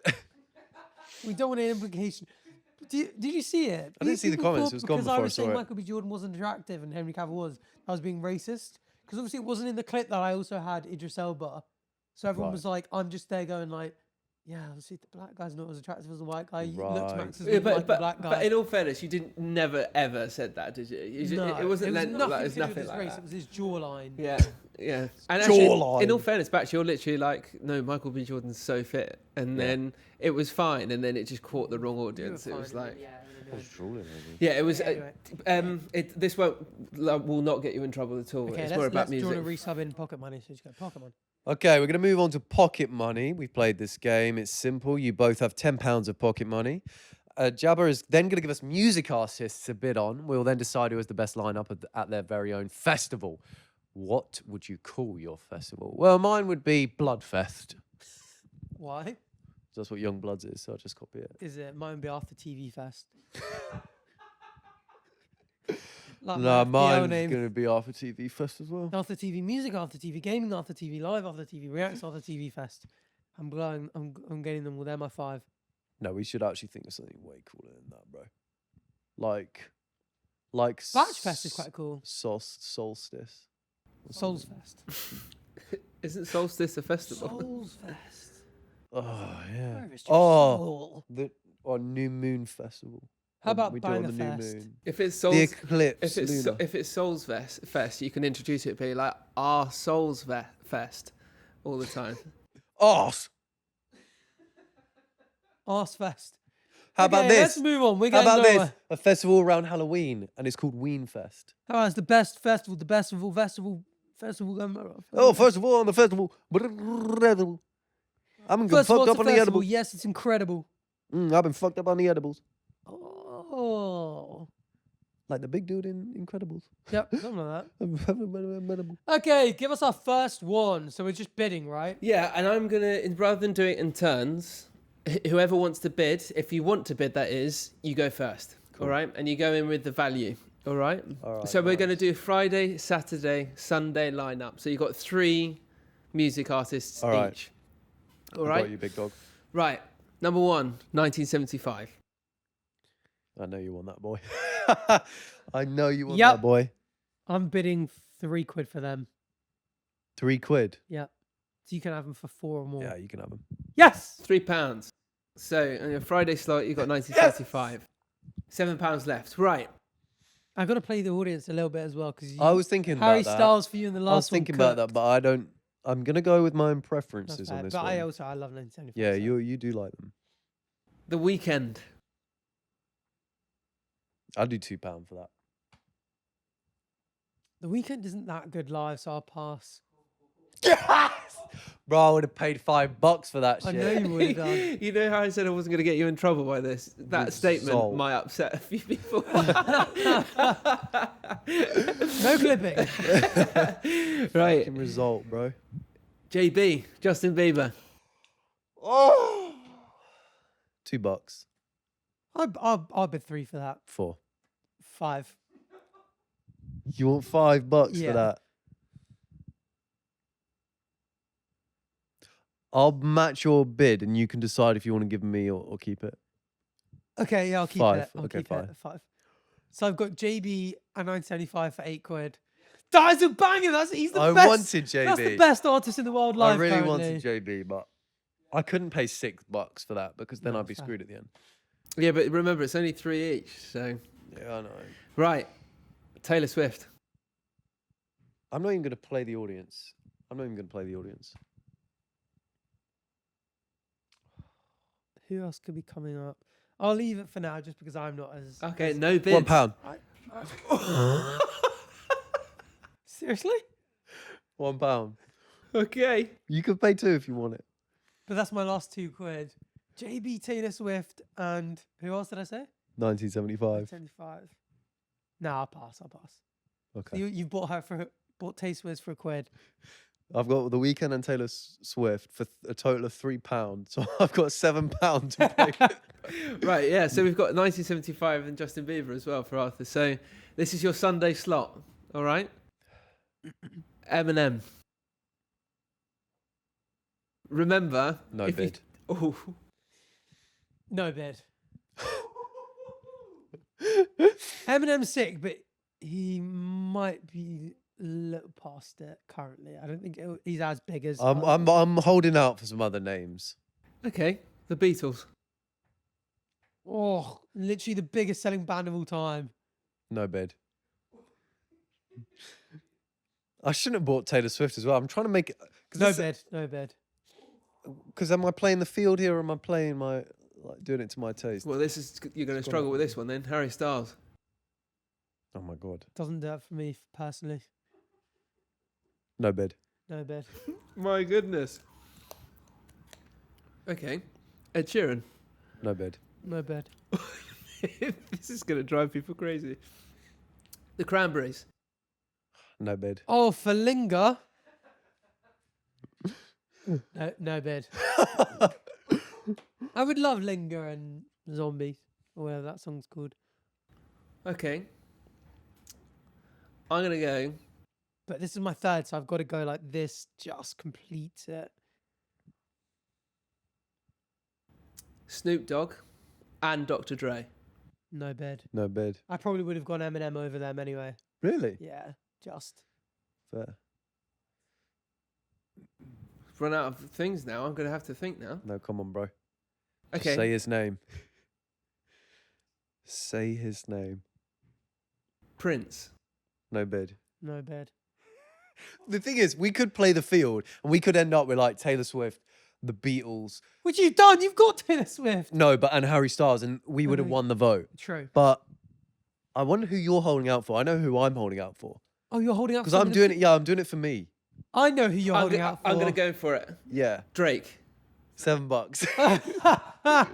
we don't want an implication. Did you see it? I didn't see the People comments. thought It was gone because I before I was saw saying it. Michael B. Jordan wasn't attractive and Henry Cavill was. I was being racist. Because obviously it wasn't in the clip that I also had Idris Elba. So everyone Right. was like, I'm just there going like, yeah, obviously the black guy's not as attractive as the white guy. You look to Right. Max as Yeah, like but, the black guy. but in all fairness, you didn't never ever said that, did you? No, It wasn't it was like, nothing it's to do with nothing his like race. that. It was his jawline. Yeah, yeah. And actually, Jawline. in all fairness, Batch, you're literally like, no, Michael B. Jordan's so fit, and then it was fine, and then it just caught the wrong audience. It was like, I was drooling over it. yeah, it was. Anyway. This will not get you in trouble at all. Okay, It's more about let's join music. a resub in Pocket Money. So just go Pocket Money. Okay, we're going to move on to pocket money. We've played this game. It's simple. You both have £10 of pocket money. Jabba is then going to give us music artists to bid on. We'll then decide who has the best lineup at their very own festival. What would you call your festival? Well, mine would be Bloodfest. Why? That's what Young Bloods is, so I'll just copy it. Is it mine be after TV Fest? Like No, my FPL mine's name. going to be After TV Fest as well. After TV music, after TV gaming, after TV live, after TV reacts, after TV fest. I'm getting them. Well, they're my 5. No, we should actually think of something way cooler than that, bro. Like Batch Fest is quite cool. Solstice. Souls Fest. Isn't Solstice a festival? Souls Fest. Oh yeah. Where is your Oh, soul? or New Moon Festival. How about we do it on the Banger new Fest? moon? If it's The Souls, eclipse. Lunar. if it's Souls Fest, you can introduce it be like our Souls Fest all the time. Arse. Arse Fest. How Okay, about this? Let's move on. We're How getting about nowhere. this? A festival around Halloween, and it's called Ween Fest. How about it's the best festival, the best of all festival. Oh, first of all, on the festival, I'm First of all, fucked it's up a on the festival. edibles. Yes, it's incredible. I've been fucked up on the edibles, Oh. like the big dude in Incredibles. Yep, something like Edible. that. Okay, give us our first one. So we're just bidding, right? Yeah, and I'm gonna rather than do it in turns, whoever wants to bid, if you want to bid, that is, you go first. All right, and you go in with the value. All right. All right, So we're going to nice. do Friday, Saturday, Sunday lineup. So you've got 3 music artists All right. each. All I right. got you, big dog. Right. Number 1, 1975. I know you want that, boy. I know you want Yep. that, boy. I'm bidding £3 for them. £3. Yep. So you can have them for 4 or more. Yeah, you can have them. Yes. £3. So on your Friday slot, you've got 1975. £7 left. Right. I got to play the audience a little bit as well because I was thinking Harry about that. Styles for you in the last I was thinking one. about that, but I don't. I'm gonna go with my own That's preferences on bad. this But one. I love 1975. Yeah, so- you do like them. The Weekend. I'd do £2 for that. The Weeknd isn't that good live, so I'll pass. Bro, I would have paid $5 for that I shit. know you would have done. You know how I said I wasn't going to get you in trouble by this? That statement Result. might upset a few people. No clipping. Right. Fucking result, bro. JB, Justin Bieber. Oh. $2. I'll bid 3 for that. 4. 5. You want $5 Yeah. for that? I'll match your bid, and you can decide if you want to give me or keep it. Okay, yeah, I'll keep 5. it. I'll Okay, keep fine. it. 5. So I've got JB and 975 for £8. That is a banger. He's the I best. wanted JB. That's the best artist in the world live I really currently. wanted JB, but I couldn't pay $6 for that because then No, I'd be fair. screwed at the end. Yeah, but remember, it's only 3 each. So, Yeah, I know. right. Taylor Swift. I'm not even going to play the audience. Who else could be coming up? I'll leave it for now just because I'm not as... Okay, as- no bids. £1. Seriously? £1. Okay. You could pay 2 if you want it. But that's my last £2. JB, Taylor Swift, and who else did I say? 1975. 75. Nah, I'll pass. Okay. You've bought Taylor Swift for £1. I've got The Weeknd and Taylor Swift for a total of £3. So I've got £7 to pay. Right, yeah. So we've got 1975 and Justin Bieber as well for Arthur. So this is your Sunday slot. All right. Eminem. Remember. No if you- bid. Oh, No bid. Eminem's sick, but he might be a little past it currently. I don't think he's as big as... I'm holding out for some other names. okay. The Beatles. Oh, literally the biggest selling band of all time. No bid. I shouldn't have bought Taylor Swift as well. I'm trying to make it. No bid. Because am I playing the field here, or am I playing doing it to my taste? Well, you're going to struggle with this one then. Harry Styles. Oh my god. Doesn't do it for me personally. No bid. No bid. My goodness. Okay. Ed Sheeran. No bid. No bid. This is going to drive people crazy. The Cranberries. No bid. Oh, for Linger. No bid. I would love Linger and Zombies, or whatever that song's called. Okay. I'm going to go. But this is my third, so I've got to go like this. Just completes it. Snoop Dogg and Dr. Dre. No bid. No bid. I probably would have gone Eminem over them anyway. Really? Yeah, just. Fair. Run out of things now. I'm going to have to think now. No, come on, bro. Just Okay. say his name. Say his name. Prince. No bid. No bid. The thing is, we could play the field, and we could end up with like Taylor Swift, the Beatles. Which you've done. You've got Taylor Swift. No, and Harry Styles, and we would have won the vote. True. But I wonder who you're holding out for. I know who I'm holding out for. Oh, you're holding out Because I'm doing it. Yeah, I'm doing it for me. I know who you're holding out for. I'm going to go for it. Yeah. Drake. $7.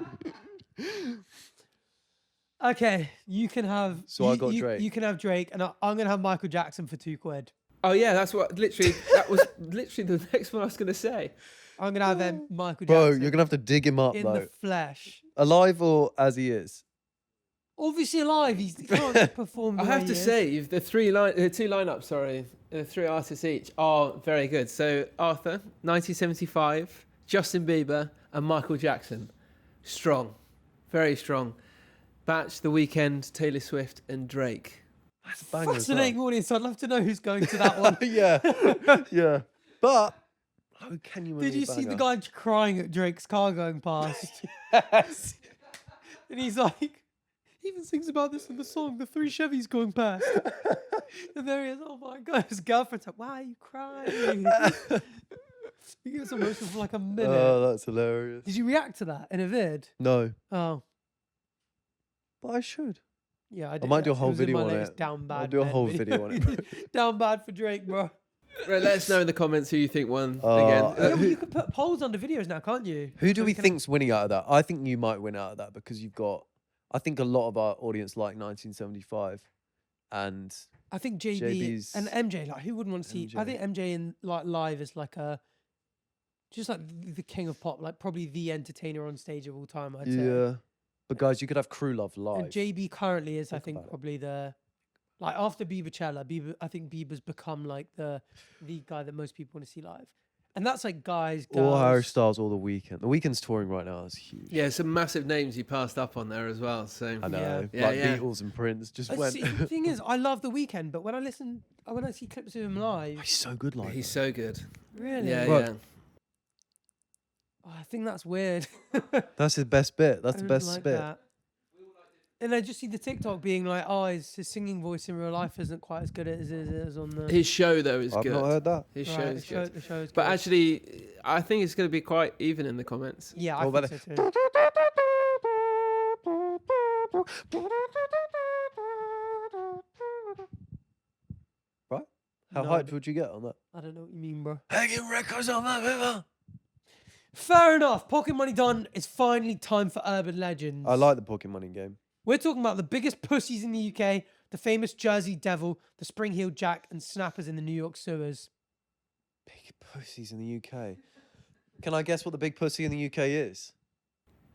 Okay, you can have. So I got you, Drake. You can have Drake, and I'm gonna have Michael Jackson for £2. Oh, yeah. That was literally the next one I was going to say. I'm gonna have Michael Bro, Jackson. you're going to have to dig him up, in though. the flesh. Alive or as he is? Obviously alive. He can't perform. I have to say, the two lineups, the 3 artists each are very good. So Arthur, 1975, Justin Bieber, and Michael Jackson. Strong. Very strong. Batch, The Weeknd, Taylor Swift, and Drake. That's a banger as well. Fascinating audience. I'd love to know who's going to that one. Yeah. Yeah. But how can you win Did a you see the banger? guy crying at Drake's car going past? Yes. And he's like, he even sings about this in the song, the 3 Chevys going past. And there he is, oh my God. His girlfriend's like, why are you crying? He gets emotional for like a minute. Oh, that's hilarious. Did you react to that in a vid? No. Oh. But I should. Yeah, I, I did, might do a it whole was in video my on latest it. Down bad. I'll do a men whole video on it. Down bad for Drake, bro. Right, let us know in the comments who you think won Uh, again. Yeah, well, who- you can put polls under videos now, can't you? Who do So we can have- think's winning out of that? I think you might win out of that because you've got. I think a lot of our audience like 1975, and I think JB JB's and MJ. Like, who wouldn't want to see? I MJ. think MJ in like live is like a, just like the king of pop, like probably the entertainer on stage of all time. I'd say. yeah. But guys, you could have Crew Love live. And JB currently is, I Think think, about it. probably the, like after Bieber, I think Bieber's become like the guy that most people want to see live, and that's like guys, girls. Or Harry Styles or The Weeknd. The Weeknd's touring right now. That's huge. Yeah, some massive names you passed up on there as well. So I know. Yeah, Like yeah. Beatles and Prince just But went. see, the thing is, I love The Weeknd, but when I see clips of him live, He's so good live. he's though. so good. really, Yeah, Right. yeah. Oh, I think that's weird. That's his best bit. That's I the don't best like bit. that. And I just see the TikTok being like, oh, his singing voice in real life isn't quite as good as it is on the. His show though is I've good. not heard that. His Right, show is good. the show is But good. actually, I think it's going to be quite even in the comments. Yeah, I What think about so too. Right? How No, hyped would you get on that? I don't know what you mean, bro. Hanging records on that river. Fair enough. Pocket Money done. It's finally time for Urban Legends. I like the pocket money game. We're talking about the biggest pussies in the UK, the famous Jersey Devil, the Spring Heel Jack, and snappers in the New York sewers. Big pussies in the UK. Can I guess what the big pussy in the UK is?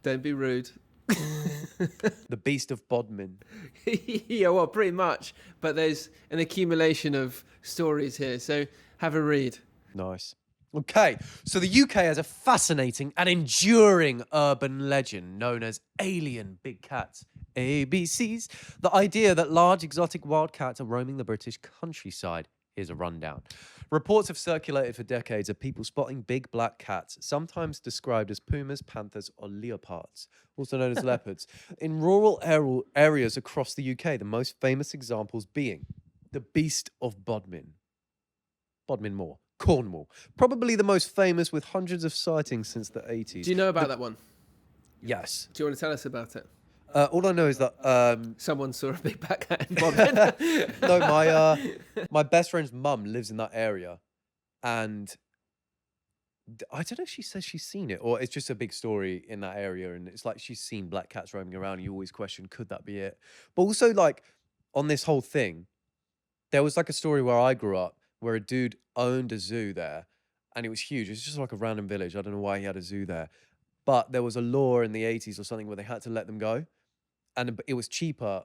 Don't be rude. The Beast of Bodmin. Yeah, well, pretty much. But there's an accumulation of stories here. So have a read. Nice. Okay, so the UK has a fascinating and enduring urban legend known as alien big cats, ABCs. The idea that large exotic wild cats are roaming the British countryside. Here's a rundown. Reports have circulated for decades of people spotting big black cats, sometimes described as pumas, panthers, or leopards, also known as leopards, in rural areas across the UK, the most famous examples being the Beast of Bodmin. Bodmin Moor, Cornwall. Probably the most famous with hundreds of sightings since the 80s. Do you know about that one? Yes. Do you want to tell us about it? All I know is that Someone saw a big black cat in Bodmin. no, my best friend's mum lives in that area, and I don't know if she says she's seen it or it's just a big story in that area, and it's like she's seen black cats roaming around. And you always question, could that be it? But also, like on this whole thing, there was like a story where I grew up where a dude owned a zoo there, and it was huge. It was just like a random village. I don't know why he had a zoo there, but there was a law in the 80s or something where they had to let them go. And it was cheaper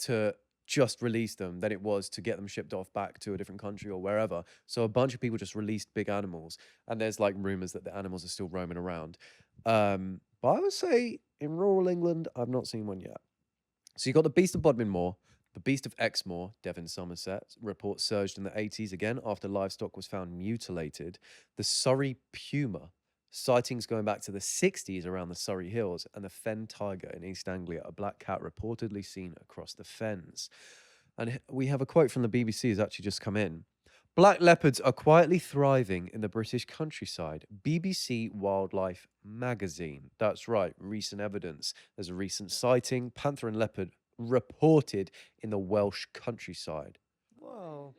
to just release them than it was to get them shipped off back to a different country or wherever. So a bunch of people just released big animals. And there's like rumors that the animals are still roaming around. But I would say in rural England, I've not seen one yet. So you got the Beast of Bodmin Moor, the Beast of Exmoor, Devon, Somerset. Reports surged in the 80s again after livestock was found mutilated. The Surrey Puma. Sightings going back to the 60s around the Surrey Hills, and the Fen tiger in East Anglia, a black cat reportedly seen across the fens. And we have a quote from the BBC has actually just come in. Black leopards are quietly thriving in the British countryside. BBC Wildlife Magazine. That's right, recent evidence. There's a recent sighting, panther and leopard reported in the Welsh countryside. Whoa.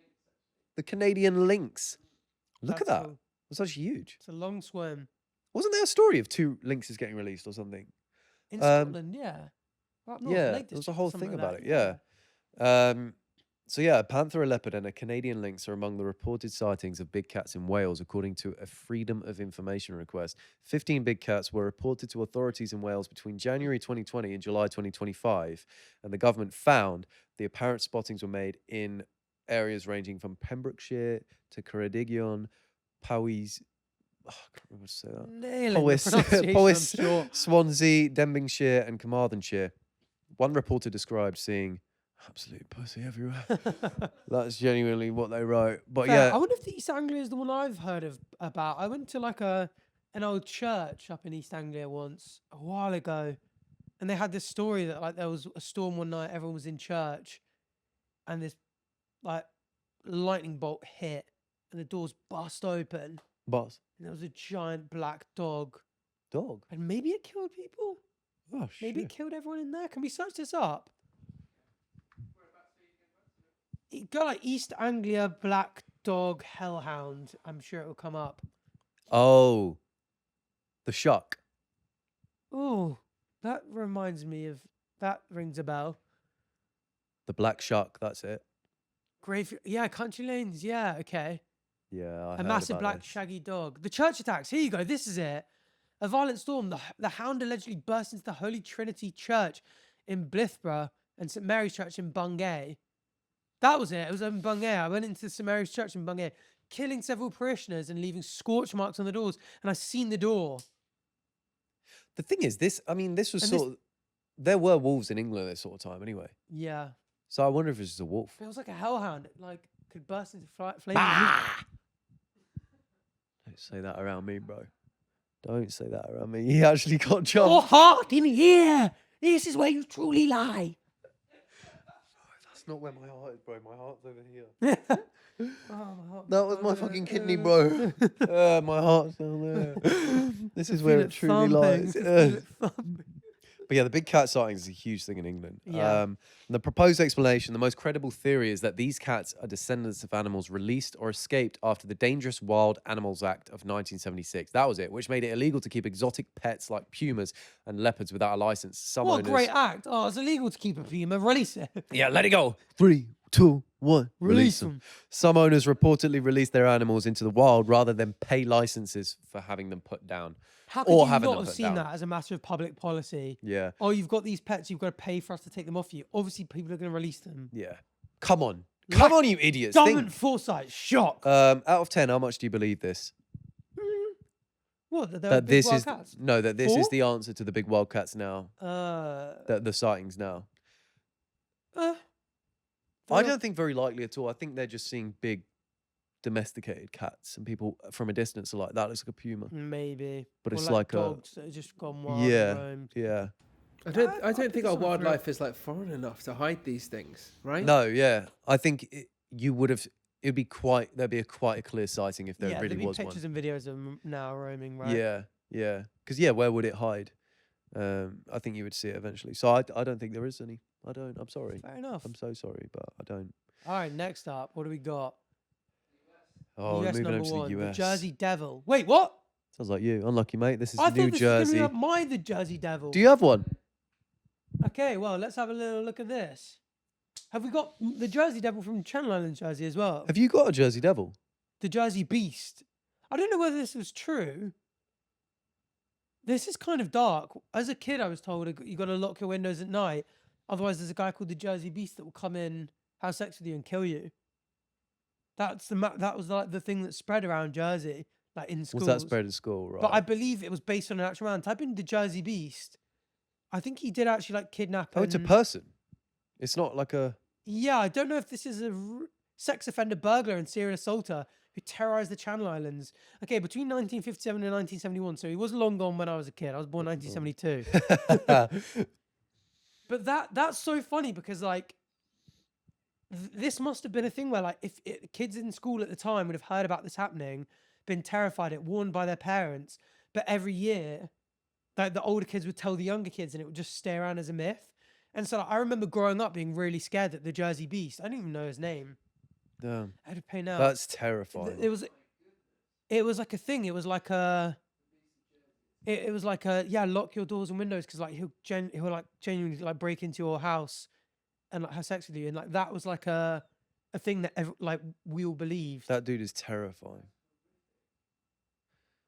The Canadian lynx. Look at That's that. cool. It's such huge. It's a long swim. Wasn't there a story of 2 lynxes getting released or something? In Scotland, yeah. Up north, Yeah, Lake there was a District or whole something thing like about that, it. Yeah. So yeah, a panther, a leopard, and a Canadian lynx are among the reported sightings of big cats in Wales, according to a Freedom of Information request. 15 big cats were reported to authorities in Wales between January 2020 and July 2025, and the government found the apparent spottings were made in areas ranging from Pembrokeshire to Ceredigion, Powys. I can't remember how to say that. Nailing the Powys, pronunciation, Powys, I'm sure. Swansea, Denbighshire, and Carmarthenshire. One reporter described seeing absolute pussy everywhere. That's genuinely what they wrote. But Fair. I yeah, wonder if the East Anglia is the one I've heard of about. I went to like an old church up in East Anglia once a while ago, and they had this story that like there was a storm one night, everyone was in church, and this like lightning bolt hit, and the doors bust open, boss, and there was a giant black dog, dog. and maybe it killed people. Oh Maybe it shit. killed everyone in there. Can we search this up? Go like East Anglia Black Dog Hellhound. I'm sure it will come up. Oh, the shuck. Oh, that reminds me of that rings a bell. The black shuck. That's it. Yeah, Country Lanes. Yeah, okay. Yeah, I A heard massive about black this. shaggy dog. The church attacks. Here you go. This is it. A violent storm. The hound allegedly burst into the Holy Trinity Church in Blithborough and St Mary's Church in Bungay. That was it. It was in Bungay. I went into St Mary's Church in Bungay, killing several parishioners and leaving scorch marks on the doors. And I seen the door. The thing is, this. I mean, this was And sort of. There were wolves in England at this sort of time, anyway. Yeah. So I wonder if it's just a wolf. It was like a hellhound. It like could burst into flames. Don't say that around me, bro. Don't say that around me. He actually got jumped. Your heart in here. This is where you truly lie. That's not where my heart is, bro. My heart's over here. Oh, my heart. That was my fucking kidney, bro. My heart's down there. This is where it truly lies. But yeah, the big cat sighting is a huge thing in England. Yeah. The proposed explanation, the most credible theory, is that these cats are descendants of animals released or escaped after the Dangerous Wild Animals Act of 1976. That was it, which made it illegal to keep exotic pets like pumas and leopards without a license. Some What a owners... great act. Oh, it's illegal to keep a puma. Release it. Yeah, let it go. 3, 2, 1. Release them. them. Some owners reportedly release their animals into the wild rather than pay licenses for having them put down. How could Or you having not them have put seen down. that as a matter of public policy? Yeah. Oh, you've got these pets. You've got to pay for us to take them off you. Obviously, people are going to release them. Yeah. Come on. Come on, you idiots. Government foresight. Shock. Out of 10, how much do you believe this? What? That That big this wild is cats? no, that this is 4? the answer to the big wildcats now. The sightings now. I Fair don't think very likely at all. I think they're just seeing big domesticated cats, and people from a distance are like, that looks like a puma. Maybe. But Or it's like like a dogs that have just gone wild. yeah, And roamed. yeah. I don't I think think our it's on a wildlife is like foreign enough to hide these things, right? No, yeah. I think you would have. It'd be quite. There'd be quite a clear sighting if there Yeah, really there'd be was pictures and videos of them now roaming, one. right? Yeah, yeah. Because yeah, where would it hide? I think you would see it eventually. So I don't think there is any. I don't. I'm sorry. Fair enough. I'm so sorry, but I don't. All right, next up, what do we got? Oh, we're US moving over number to the one, US. the Jersey Devil. Wait, what? Sounds like you. Unlucky, mate. This is I the thought New this Jersey. was going to be the Jersey Devil. Do you have one? Okay, well, let's have a little look at this. Have we got the Jersey Devil from Channel Islands, Jersey, as well? Have you got a Jersey Devil? The Jersey Beast. I don't know whether this was true. This is kind of dark. As a kid, I was told you got to lock your windows at night. Otherwise, there's a guy called the Jersey Beast that will come in, have sex with you, and kill you. That was like the thing that spread around Jersey, like in schools. Was that spread in school, right? But I believe it was based on an actual man. Type in the Jersey Beast. I think he did actually like kidnap. Oh, it's a person. It's not like a. Yeah, I don't know if this is a sex offender, burglar, and serial assaulter who terrorized the Channel Islands. Okay, between 1957 and 1971. So he was long gone when I was a kid. I was born 1972. But that's so funny because like this must have been a thing where like if kids in school at the time would have heard about this happening, been terrified, it warned by their parents. But every year, like the older kids would tell the younger kids, and it would just stay around as a myth. And so like, I remember growing up being really scared that the Jersey Beast. I didn't even know his name. Damn. I had to pay now. That's terrifying. It was like a thing. It was like a. It was like a lock your doors and windows because like he'll like genuinely like break into your house and like have sex with you, and like that was like a thing that like we all believed. That dude is terrifying.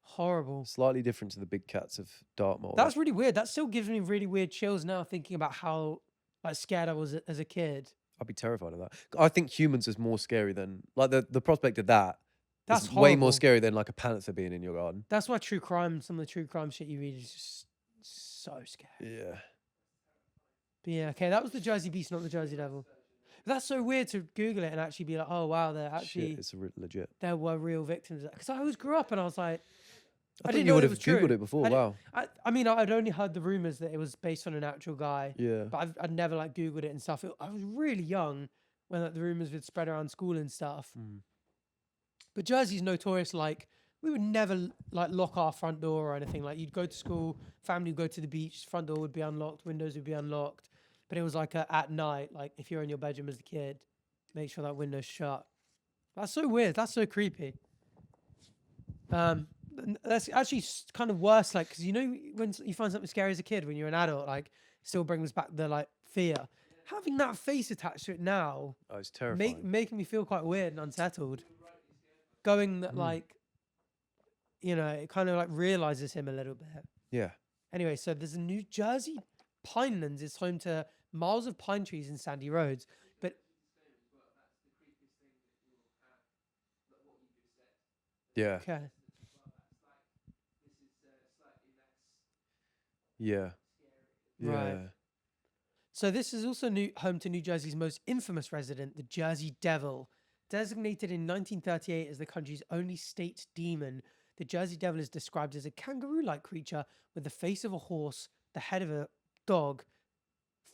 Horrible. Slightly different to the big cats of Dartmoor. That's really weird. That still gives me really weird chills now thinking about how like scared I was as a kid. I'd be terrified of that. I think humans is more scary than like the prospect of that. That's is way more horrible. scary than like a panther being in your garden. That's why some of the true crime shit you read is just so scary. Yeah. But yeah, okay, that was the Jersey Beast, not the Jersey Devil. That's so weird to Google it and actually be like, oh wow, Shit, it's legit. there were real victims. Because I always grew up and I was like, I didn't think you know would it have was true. Googled it before. I didn't- Wow. I mean, I'd only heard the rumors that it was based on an actual guy, Yeah. but I'd never like Googled it and stuff. I was really young when like, the rumors would spread around school and stuff. Mm. But Jersey's notorious. Like we would never like lock our front door or anything. Like you'd go to school, family would go to the beach, front door would be unlocked, windows would be unlocked. But it was like at night, like if you're in your bedroom as a kid. Make sure that window's shut. That's so weird. That's so creepy. That's actually kind of worse. Like, because you know, when you find something scary as a kid, when you're an adult, like, it still brings back the like fear. Having that face attached to it now, Oh, it's terrifying. making me feel quite weird and unsettled. Going that like, you know, it kind of like realizes him a little bit. Yeah. Anyway, so there's a New Jersey pinelands. It's home to miles of pine trees and sandy roads. But Yeah. okay, Yeah. Yeah. Right. so this is also home to New Jersey's most infamous resident, the Jersey Devil. Designated in 1938 as the country's only state demon, the Jersey Devil is described as a kangaroo-like creature with the face of a horse, the head of a dog.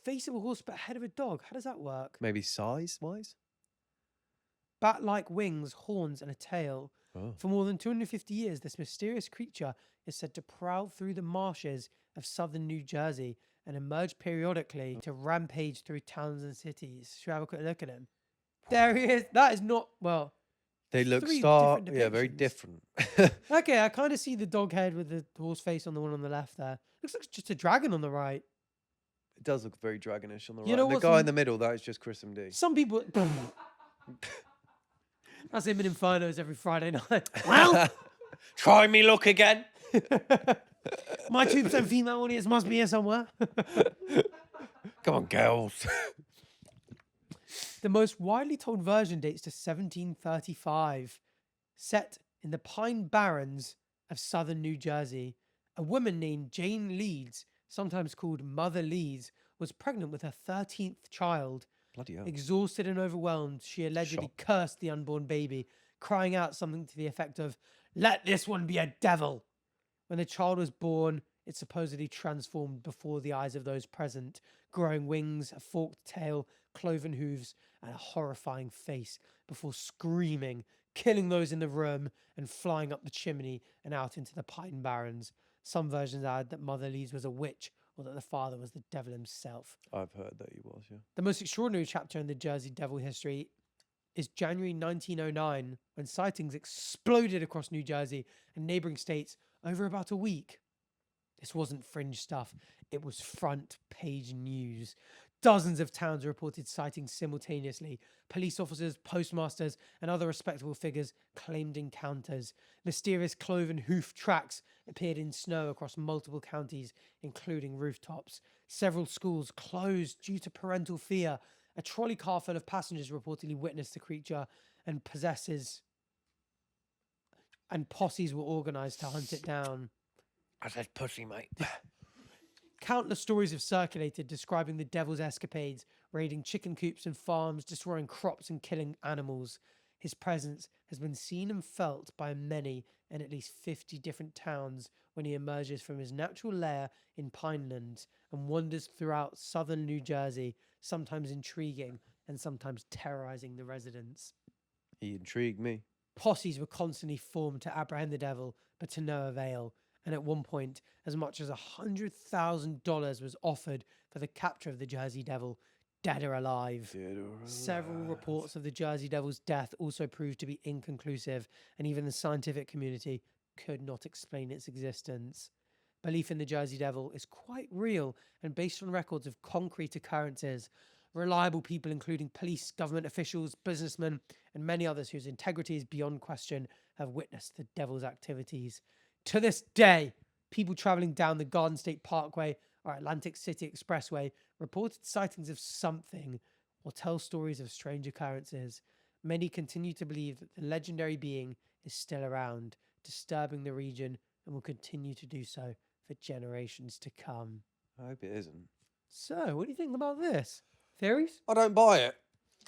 Face of a horse, but head of a dog. How does that work? Maybe size-wise? Bat-like wings, horns, and a tail. Oh. For more than 250 years, this mysterious creature is said to prowl through the marshes of southern New Jersey and emerge periodically to rampage through towns and cities. Should we have a quick look at him? There he is. That is not, well, They look three stark. different Yeah, very depictions. different. Okay, I kind of see the dog head with the horse face on the one on the left there. Looks like just a dragon on the right. It does look very dragonish on the You right. know And the what's guy m- in the middle, that is just Chris MD. Some people... That's him in Infernos every Friday night. Well, Try me luck again. my 2% female audience must be here somewhere. Come on, girls. The most widely told version dates to 1735. Set in the Pine Barrens of southern New Jersey, a woman named Jane Leeds, sometimes called Mother Leeds, was pregnant with her 13th child. Bloody hell. Exhausted and overwhelmed, she allegedly Shock. cursed the unborn baby, crying out something to the effect of, "Let this one be a devil." When the child was born, it supposedly transformed before the eyes of those present, growing wings, a forked tail, cloven hooves, and a horrifying face, before screaming, killing those in the room, and flying up the chimney and out into the Pine Barrens. Some versions add that Mother Leeds was a witch, or that the father was the devil himself. I've heard that he was, yeah. The most extraordinary chapter in the Jersey Devil history is January 1909, when sightings exploded across New Jersey and neighboring states over about a week. This wasn't fringe stuff, it was front page news. Dozens of towns reported sightings simultaneously. Police officers, postmasters, and other respectable figures claimed encounters. Mysterious cloven hoof tracks appeared in snow across multiple counties, including rooftops. Several schools closed due to parental fear. A trolley car full of passengers reportedly witnessed the creature, and posses were organized to hunt it down. I said pussy, mate. Countless stories have circulated describing the devil's escapades, raiding chicken coops and farms, destroying crops and killing animals. His presence has been seen and felt by many in at least 50 different towns when he emerges from his natural lair in Pinelands and wanders throughout southern New Jersey, sometimes intriguing and sometimes terrorizing the residents. He intrigued me. Posses were constantly formed to apprehend the devil, but to no avail. And at one point, as much as $100,000 was offered for the capture of the Jersey Devil, dead or alive. Several reports of the Jersey Devil's death also proved to be inconclusive, and even the scientific community could not explain its existence. Belief in the Jersey Devil is quite real and based on records of concrete occurrences. Reliable people, including police, government officials, businessmen, and many others whose integrity is beyond question, have witnessed the devil's activities. To this day, people traveling down the Garden State Parkway or Atlantic City Expressway reported sightings of something or tell stories of strange occurrences. Many continue to believe that the legendary being is still around, disturbing the region, and will continue to do so for generations to come. I hope it isn't. So, what do you think about this? Theories? I don't buy it.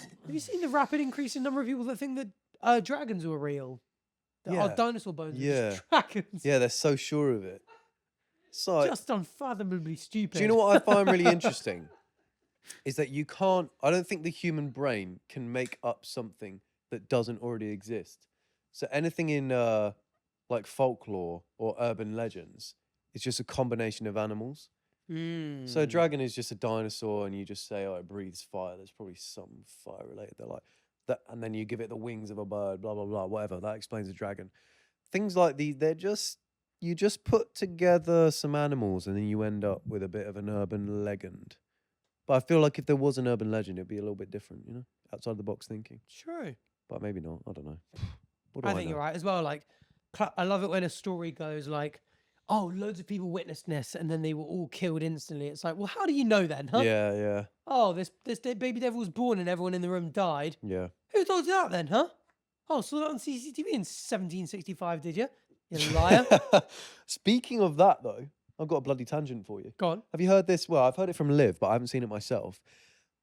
Have you seen the rapid increase in number of people that think that dragons were real? That our Yeah. dinosaur bones were Yeah. just dragons? Yeah, they're so sure of it. So, Just unfathomably stupid. do you know what I find really interesting? Is that you can't, I don't think the human brain can make up something that doesn't already exist. So anything in like folklore or urban legends is just a combination of animals. So a dragon is just a dinosaur and you just say, oh, it breathes fire. There's probably some fire related. They're like, that, and then you give it the wings of a bird, blah blah blah, whatever. That explains a dragon. Things like these, you just put together some animals, and then you end up with a bit of an urban legend. But I feel like if there was an urban legend, it'd be a little bit different, you know, outside the box thinking. True. But maybe not. I don't know. What do I think know? you're right as well. Like, I love it when a story goes like, "Oh, loads of people witnessed this, and then they were all killed instantly." It's like, well, how do you know then, huh? Yeah, yeah, Oh, this baby devil was born, and everyone in the room died. yeah. Who told you that then, huh? Oh, saw that on CCTV in 1765, did you? You liar. Speaking of that, though, I've got a bloody tangent for you. Go on. Have you heard this? Well, I've heard it from Liv, but I haven't seen it myself.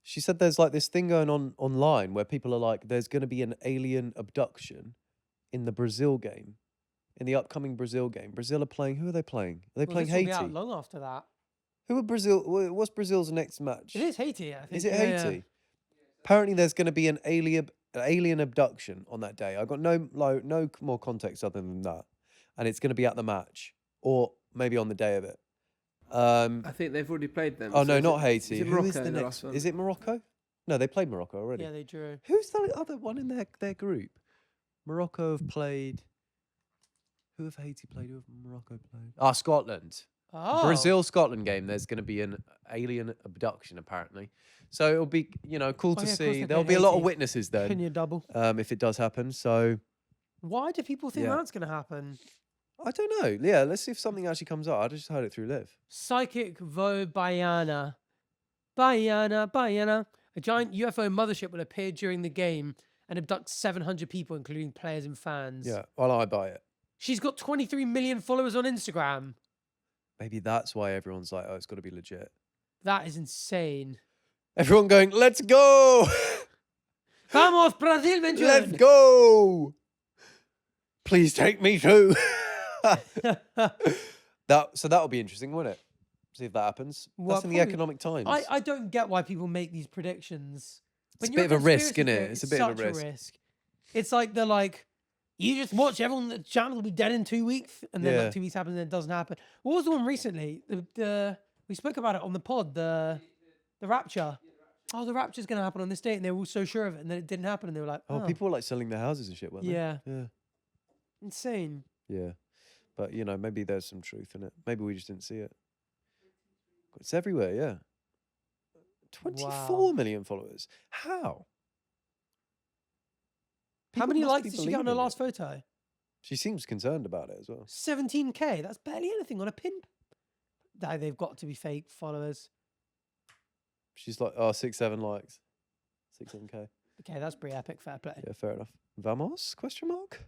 She said there's like this thing going on online where people are like, there's going to be an alien abduction in the Brazil game, in the upcoming Brazil game. Brazil are playing. Who are they playing? Are they Well, playing this will be Haiti? out long after that. Who are Brazil? What's Brazil's next match? It is Haiti, I think. Is it Yeah, yeah. Haiti? Apparently, there's going to be an alien abduction on that day. I got no more context other than that, and it's going to be at the match or maybe on the day of it. I think they've already played them. Oh so no, is not it- Haiti. Is it Who Morocco is the in next? last one? Is it Morocco? No, they played Morocco already. Yeah, they drew. Who's the other one in their group? Morocco have played. Who have Haiti played? Who have Morocco played? Ah, Scotland. Oh. Brazil-Scotland game. There's going to be an alien abduction apparently. So it'll be cool Oh, to yeah, of course see. they There'll played be a lot of Haiti. witnesses then. Kenya double. If it does happen. So Why do people think Yeah. that's going to happen? I don't know. Yeah, let's see if something actually comes out. I just heard it through Liv. Psychic Vo Bayana. Bayana. A giant UFO mothership will appear during the game and abduct 700 people, including players and fans. Yeah, well, I buy it. She's got 23 million followers on Instagram. Maybe that's why everyone's like, oh, it's got to be legit. That is insane. Everyone going, let's go! Vamos, Brasil, Benjamin. Let's go! Please take me too. That'll be interesting, won't it? See if that happens. Well, That's in the probably- Economic Times. I don't get why people make these predictions. It's a When bit you're of a risk, conspiracy innit? theory, It's a bit of a such risk. It's like they're like, you just watch, everyone, the channel will be dead in 2 weeks, and then Yeah. like 2 weeks happens and it doesn't happen. What was the one recently? We spoke about it on the pod, the Rapture. Oh, the Rapture's going to happen on this date, and they were all so sure of it, and then it didn't happen, and they were like, Oh, people were like selling their houses and shit, weren't they? Yeah. Yeah. Insane. Yeah. But, maybe there's some truth in it. Maybe we just didn't see it. It's everywhere, yeah. 24 million followers. How? How People many must likes be did she get on her believing last it. photo? She seems concerned about it as well. 17K. That's barely anything on a pin. They've got to be fake followers. She's like, oh, 6, 7 likes. 6, 7K. Okay, that's pretty epic. Fair play. Yeah, fair enough. Vamos? Question mark?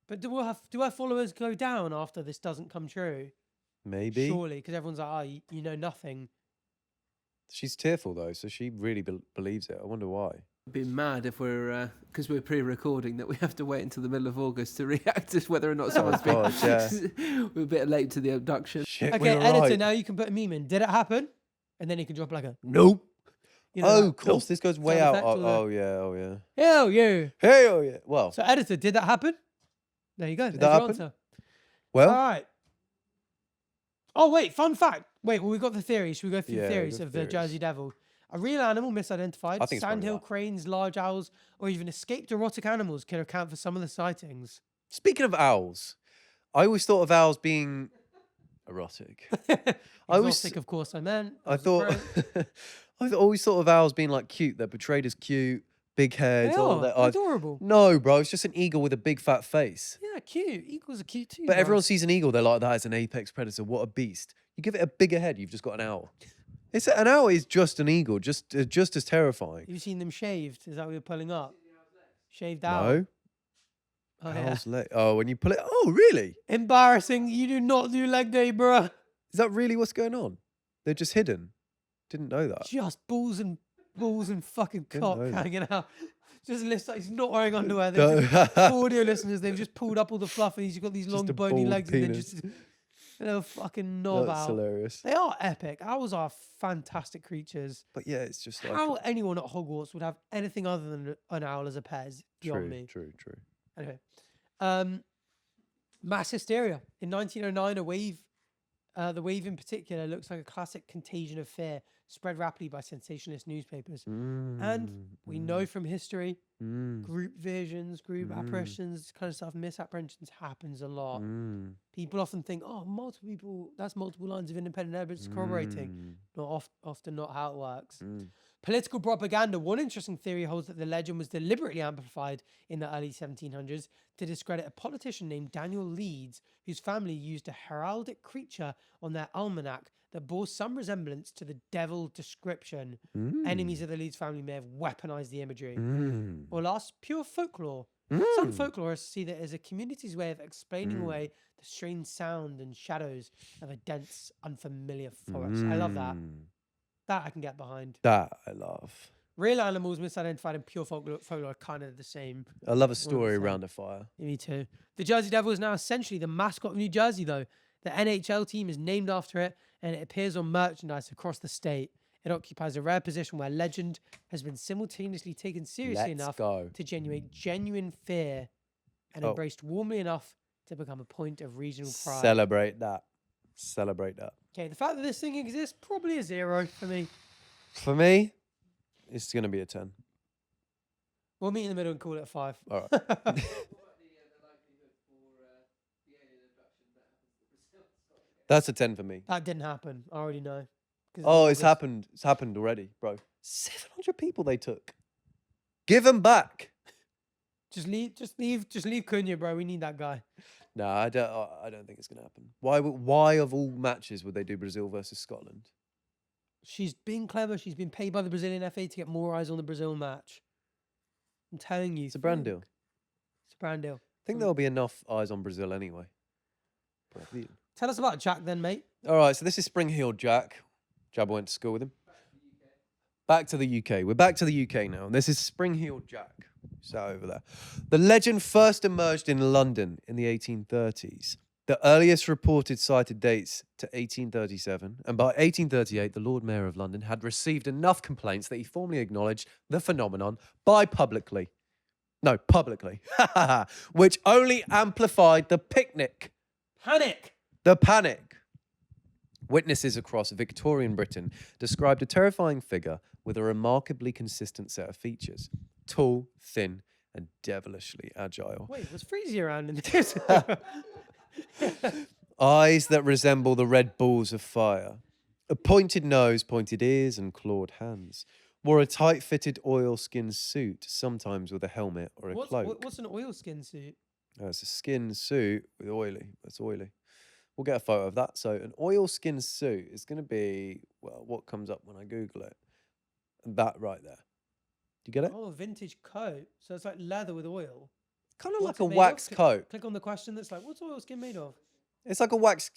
But do our followers go down after this doesn't come true? Maybe. Surely, because everyone's like, oh, you know nothing. She's tearful though, so she really believes it. I wonder why. It'd be mad if we're because we're pre-recording that we have to wait until the middle of August to react to whether or not someone's been. God, yeah. We're a bit late to the abduction. Shit, Okay, we were editor, right. now you can put a meme in. Did it happen? And then you can drop like a nope. You know, Oh, like, of course, nope. this goes way Sound out. effect or the- Oh, yeah, oh, yeah. Hell yeah. Hey, oh, yeah. Well, So, editor, did that happen? There you go. Did There's that your happen? answer. well, All right. Oh, wait, fun fact. Wait, well, we got the theories. Should we go through Yeah, the go theories through of the theories. Jersey Devil? A real animal misidentified, I think it's probably sandhill that. cranes, large owls, or even escaped erotic animals can account for some of the sightings. speaking of owls, I always thought of owls being erotic. I always- Exotic, of course, I meant. I was a thought, pro. I always thought of owls being like cute. They're portrayed as cute, big They heads. all are that. adorable. No, bro, it's just an eagle with a big fat face. Yeah, cute. Eagles are cute too. But bro. everyone sees an eagle, they're like, that is an apex predator. What a beast. You give it a bigger head, you've just got an owl. An owl is just an eagle, just as terrifying. You've seen them shaved? Is that what you're pulling up? Shaved out. No. Oh, yeah. Owl's leg. Oh, when you pull it. Oh, really? Embarrassing. You do not do leg day, bruh. Is that really what's going on? They're just hidden. Didn't know that. Just balls and fucking Didn't cock know that. hanging out. Just list like he's not wearing underwear. No. They've just- audio listeners, they've just pulled up all the fluff and he's got these Just long a bony bald legs and then penis. just a little fucking knob That's out. hilarious. They are epic. Owls are fantastic creatures. But yeah, it's just like How anyone at Hogwarts would have anything other than an owl as a pet is beyond true, me. true. Anyway, mass hysteria in 1909. The wave in particular looks like a classic contagion of fear spread rapidly by sensationalist newspapers. And we know from history Group visions, group Mm. apparitions, kind of stuff. Misapprehensions happens a lot. Mm. People often think, oh, multiple people, that's multiple lines of independent evidence corroborating. Mm. Often not how it works. Mm. Political propaganda. One interesting theory holds that the legend was deliberately amplified in the early 1700s to discredit a politician named Daniel Leeds, whose family used a heraldic creature on their almanac that bore some resemblance to the devil description. Enemies of the Leeds family may have weaponized the imagery. Mm. Or last, pure folklore. Some folklorists see that as a community's way of explaining away the strange sound and shadows of a dense, unfamiliar forest. I love that. That I can get behind. That I love. Real animals misidentified and pure folklore are kind of the same. I love a story same. around a fire. Me too. The Jersey Devil is now essentially the mascot of New Jersey, though. The NHL team is named after it, and it appears on merchandise across the state. It occupies a rare position where legend has been simultaneously taken seriously Let's enough go. to generate genuine fear and embraced warmly enough to become a point of regional pride. Celebrate that. Celebrate that. Okay, the fact that this thing exists, probably a 0 for me. For me, it's going to be a 10. We'll meet in the middle and call it a 5. All right. That's a 10 for me. That didn't happen. I already know. Oh, it's happened. It's happened already, bro. 700 people they took. Give them back. Just leave Cunha, bro. We need that guy. No, I don't think it's going to happen. Why of all matches would they do Brazil versus Scotland? She's been clever. She's been paid by the Brazilian FA to get more eyes on the Brazil match. I'm telling you. It's a brand deal. It's a brand deal. I think there'll be enough eyes on Brazil anyway. Tell us about Jack then, mate. All right, so this is Spring-Heeled Jack. Jabba went to school with him. Back to the UK. We're back to the UK now. This is Spring-Heeled Jack. Sat over there. The legend first emerged in London in the 1830s. The earliest reported cited dates to 1837, and by 1838, the Lord Mayor of London had received enough complaints that he formally acknowledged the phenomenon publicly, which only amplified the panic. Witnesses across Victorian Britain described a terrifying figure with a remarkably consistent set of features. Tall, thin, and devilishly agile. Wait, was Freezy around in this? Eyes that resemble the red balls of fire. A pointed nose, pointed ears, and clawed hands. Wore a tight-fitted oilskin suit, sometimes with a helmet or a cloak. What's an oilskin suit? It's a skin suit with oily. It's oily. We'll get a photo of that. So an oilskin suit is going to be, well, what comes up when I Google it? That right there. Do you get it? Oh, a vintage coat. So it's like leather with oil. Kind of What's like it a made wax of? coat. Click on the question that's like, what's oilskin made of? It's like a wax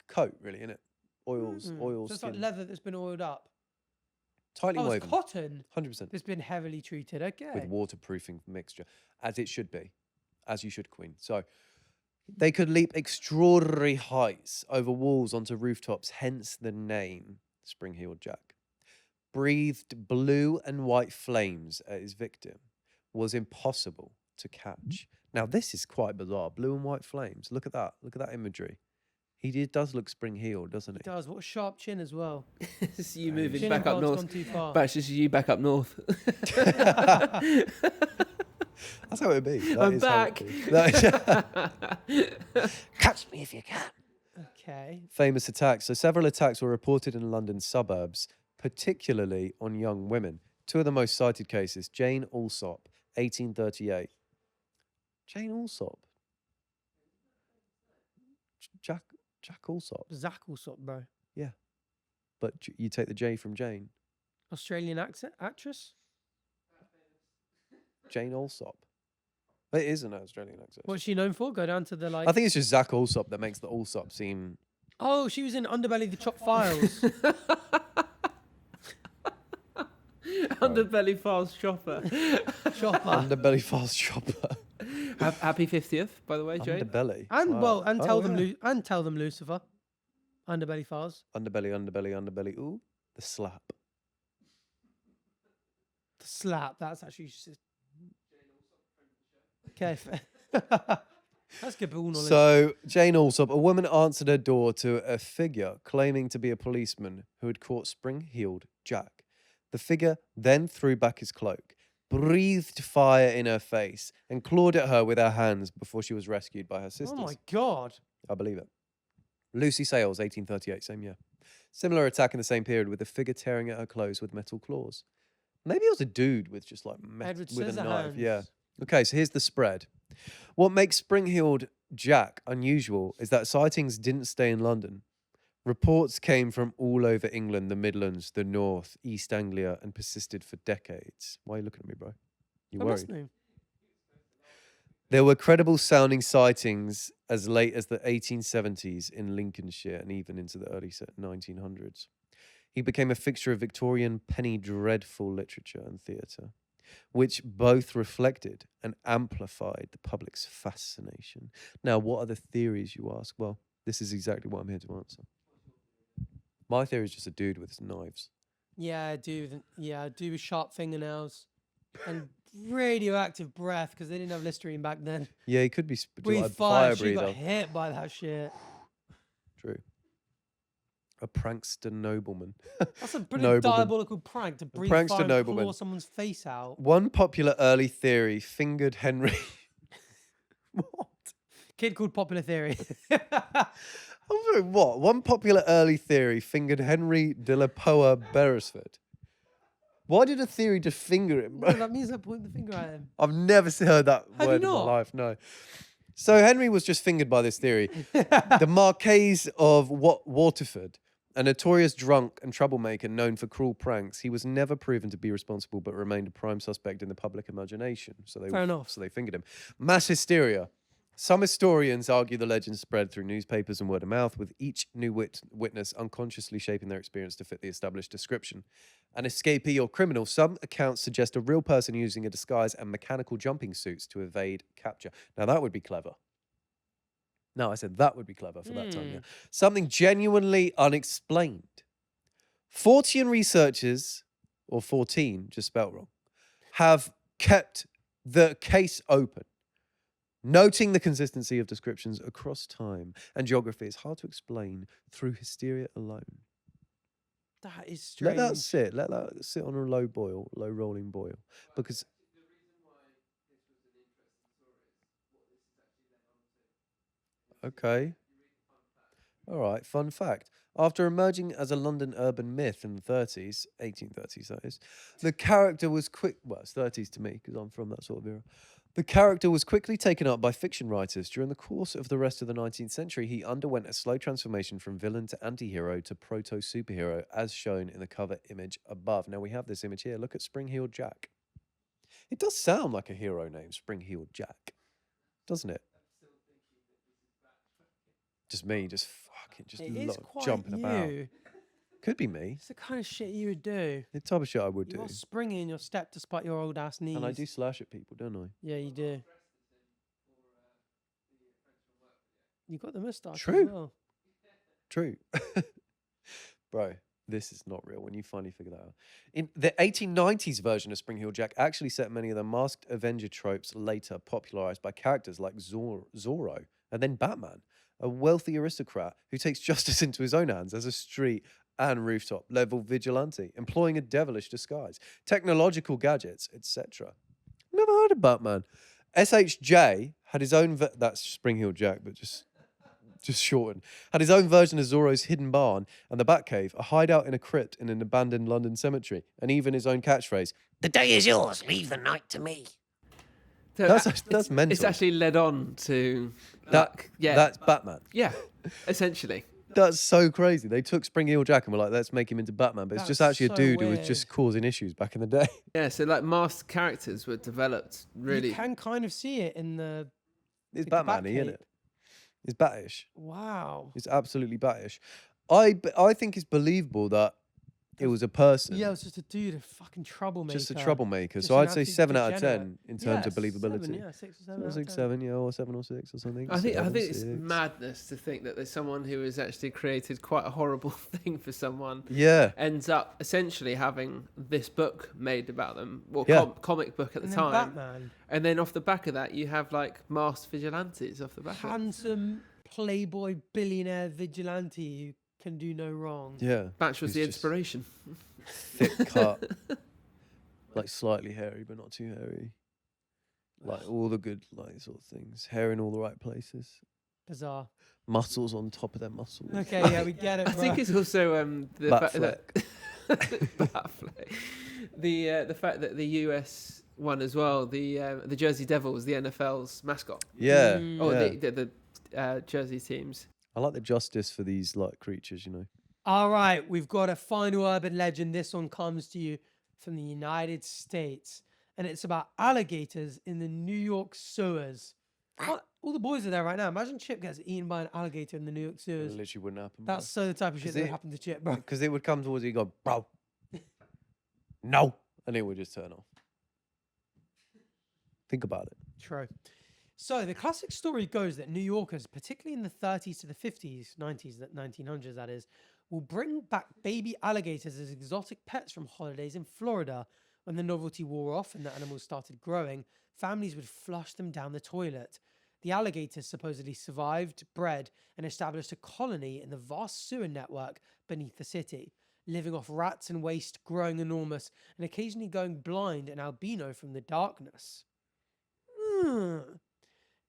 coat, really, isn't it? Oil So it's skin. like leather that's been oiled up. Tightly Oh, it's woven. cotton 100%. that's been heavily treated. Okay. With waterproofing mixture, as it should be, as you should, Queen. So they could leap extraordinary heights over walls onto rooftops, hence the name Spring-Heeled Jack. Breathed blue and white flames at his victim. Was impossible to catch. Now this is quite bizarre. Blue and white flames. Look at that. Look at that imagery. He does look spring-heeled, doesn't he? It does. What a sharp chin as well. It's you moving Chin back up implant's north. gone too far. Bash, this is you back up north. That's how it'd be. That I'm is how back. it'd be. That is- Catch me if you can. Okay. Famous attacks. So several attacks were reported in London suburbs, particularly on young women. Two of the most cited cases, Jane Alsop, 1838. Jane Alsop? Jack Alsop. Zach Alsop, bro. But you take the J from Jane. Australian actress? Jane Alsop. It is an Australian accent. What's she known for? Go down to the like. I think it's just Zach Alsop that makes the Alsop seem... Oh, she was in Underbelly, the Chopped Files. Underbelly Files Chopper. Chopper. Underbelly Files Chopper. Happy 50th, by the way, Jane. Underbelly. And Wow. and Oh, tell them yeah. tell them Lucifer. Underbelly Files. Underbelly. Ooh, the slap. The slap. That's actually just... Okay. That's good ball knowledge. So, Jane Alsop, a woman answered her door to a figure claiming to be a policeman who had caught Spring-Heeled Jack. The figure then threw back his cloak, breathed fire in her face, and clawed at her with her hands before she was rescued by her Oh sisters. my God. I believe it. Lucy Sales, 1838, same year. Similar attack in the same period with the figure tearing at her clothes with metal claws. Maybe it was a dude with just like Edward with a knife. Yeah. Scissorhands. Okay, so here's the spread. What makes Spring-Heeled Jack unusual is that sightings didn't stay in London. Reports came from all over England, the Midlands, the North, East Anglia, and persisted for decades. Why are you looking at me, bro? You I'm worried? listening. There were credible sounding sightings as late as the 1870s in Lincolnshire and even into the early 1900s. He became a fixture of Victorian penny dreadful literature and theatre, which both reflected and amplified the public's fascination. Now, what are the theories, you ask? Well, this is exactly what I'm here to answer. My theory is just a dude with knives. Yeah, I do. Yeah, I do with sharp fingernails and radioactive breath because they didn't have Listerine back then. Yeah, he could be Breathe like fire. fire She got breather. hit by that shit. True. A prankster nobleman. That's a pretty Nobleman. diabolical prank to breathe prankster fire and nobleman. claw someone's face out. One popular early theory fingered Henry. What? Kid called Popular Theory. I'm sorry, what? One popular early theory fingered Henry de la Poa Beresford. Why did a theory just finger him, bro? No, that means I point the finger at him. I've never heard that Have you word in my not? life, no. So Henry was just fingered by this theory. The Marquess of Waterford, a notorious drunk and troublemaker known for cruel pranks, he was never proven to be responsible but remained a prime suspect in the public imagination. Fair enough. So they fingered him. Mass hysteria. Some historians argue the legend spread through newspapers and word of mouth, with each new witness unconsciously shaping their experience to fit the established description. An escapee or criminal, some accounts suggest a real person using a disguise and mechanical jumping suits to evade capture. Now, that would be clever. No, I said that would be clever for that time, yeah. Something genuinely unexplained. 14 researchers, or 14, just spelt wrong, have kept the case open, noting the consistency of descriptions across time and geography is hard to explain through hysteria alone. That is strange. Let that sit. Let that sit on a low rolling boil. Because okay. All right, fun fact. After emerging as a London urban myth in the 30s, 1830s that is, the character was it's 30s to me because I'm from that sort of era. The character was quickly taken up by fiction writers. During the course of the rest of the 19th century, he underwent a slow transformation from villain to anti-hero to proto-superhero, as shown in the cover image above. Now we have this image here. Look at Spring-Heeled Jack. It does sound like a hero name, Spring-Heeled Jack, doesn't it? Just me, just fucking, just It is quite jumping about. you. Could be me. It's the kind of shit you would do. The type of shit I would do. You're springy in your step despite your old ass knees. And I do slash at people, don't I? Yeah, you do. You got the moustache. True. As well. True. Bro, this is not real when you finally figure that out. In the 1890s version of Spring-Heeled Jack actually set many of the masked Avenger tropes later popularized by characters like Zorro and then Batman, a wealthy aristocrat who takes justice into his own hands as a street and rooftop level vigilante, employing a devilish disguise, technological gadgets, etc. Never heard of Batman. SHJ had his own, that's Spring-Heeled Jack, but just shortened, had his own version of Zorro's hidden barn and the Batcave, a hideout in a crypt in an abandoned London cemetery, and even his own catchphrase, "The day is yours, leave the night to me." So That's mental. It's actually led on to That's Batman. Yeah, essentially. That's so crazy. They took Spring-Heeled Jack and were like, let's make him into Batman. But it's just That's actually a so dude who was weird. just causing issues back in the day. Yeah, so like masked characters were developed really. You can kind of see it in the. It's the Batman-y, isn't Batcave. it? It's Batish. Wow. It's absolutely Batish. I think it's believable that it was a person. Yeah, it was just a dude, a fucking troublemaker. Just a troublemaker. Just So an I'd say absolute 7 out of degenerate. 10 in terms of Yeah, believability. 7, yeah, 6 or 7 out of 6, 10. 7, yeah, or 7 or 6 or something. I think 7, it's 6. madness to think that there's someone who has actually created quite a horrible thing for someone. Yeah. Ends up essentially having this book made about them, well, Yeah. comic book at the And then time, Batman, and then off the back of that, you have like masked vigilantes off the back. of it. handsome playboy billionaire vigilante who can do no wrong. Yeah. Batch was Who's the just inspiration. Thick cut. Like slightly hairy, but not too hairy. Like all the good, like sort of things. Hair in all the right places. Bizarre. Muscles on top of their muscles. Okay, yeah, we get it. I think bro. it's also the Bat fact fleck. that Bat fleck. The fact that the US won as well. The Jersey Devils, the NFL's mascot. Yeah. Mm. Or yeah. the Jersey teams. I like the justice for these like creatures, you know. All right, we've got a final urban legend. This one comes to you from the United States, and it's about alligators in the New York sewers. All the boys are there right now. Imagine Chip gets eaten by an alligator in the New York It sewers. literally wouldn't happen. That's so the type of shit 'Cause that would it- happen to Chip, bro. Because it would come towards you and go, bro. No. And it would just turn off. Think about it. True. So the classic story goes that New Yorkers, particularly in the 30s to the 50s, 90s, 1900s that is, will bring back baby alligators as exotic pets from holidays in Florida. When the novelty wore off and the animals started growing, families would flush them down the toilet. The alligators supposedly survived, bred, and established a colony in the vast sewer network beneath the city, living off rats and waste, growing enormous, and occasionally going blind and albino from the darkness.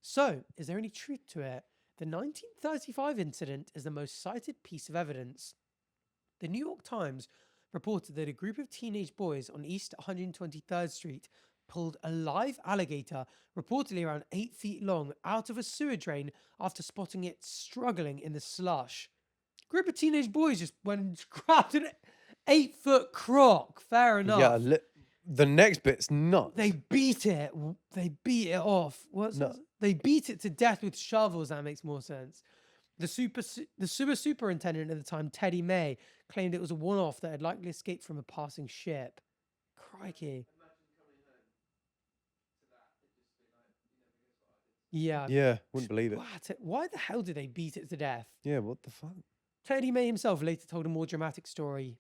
So, is there any truth to it? The 1935 incident is the most cited piece of evidence. The New York Times reported that a group of teenage boys on East 123rd Street pulled a live alligator, reportedly around 8 feet long, out of a sewer drain after spotting it struggling in the slush. Group of teenage boys just went and grabbed an 8-foot croc. Fair enough. Yeah. The next bit's nuts. They beat it. They beat it off. They beat it to death with shovels. That makes more sense. The sewer superintendent at the time, Teddy May, claimed it was a one-off that had likely escaped from a passing ship. Crikey. Yeah. Yeah. Wouldn't believe it. Why the hell did they beat it to death? Yeah. What the fuck? Teddy May himself later told a more dramatic story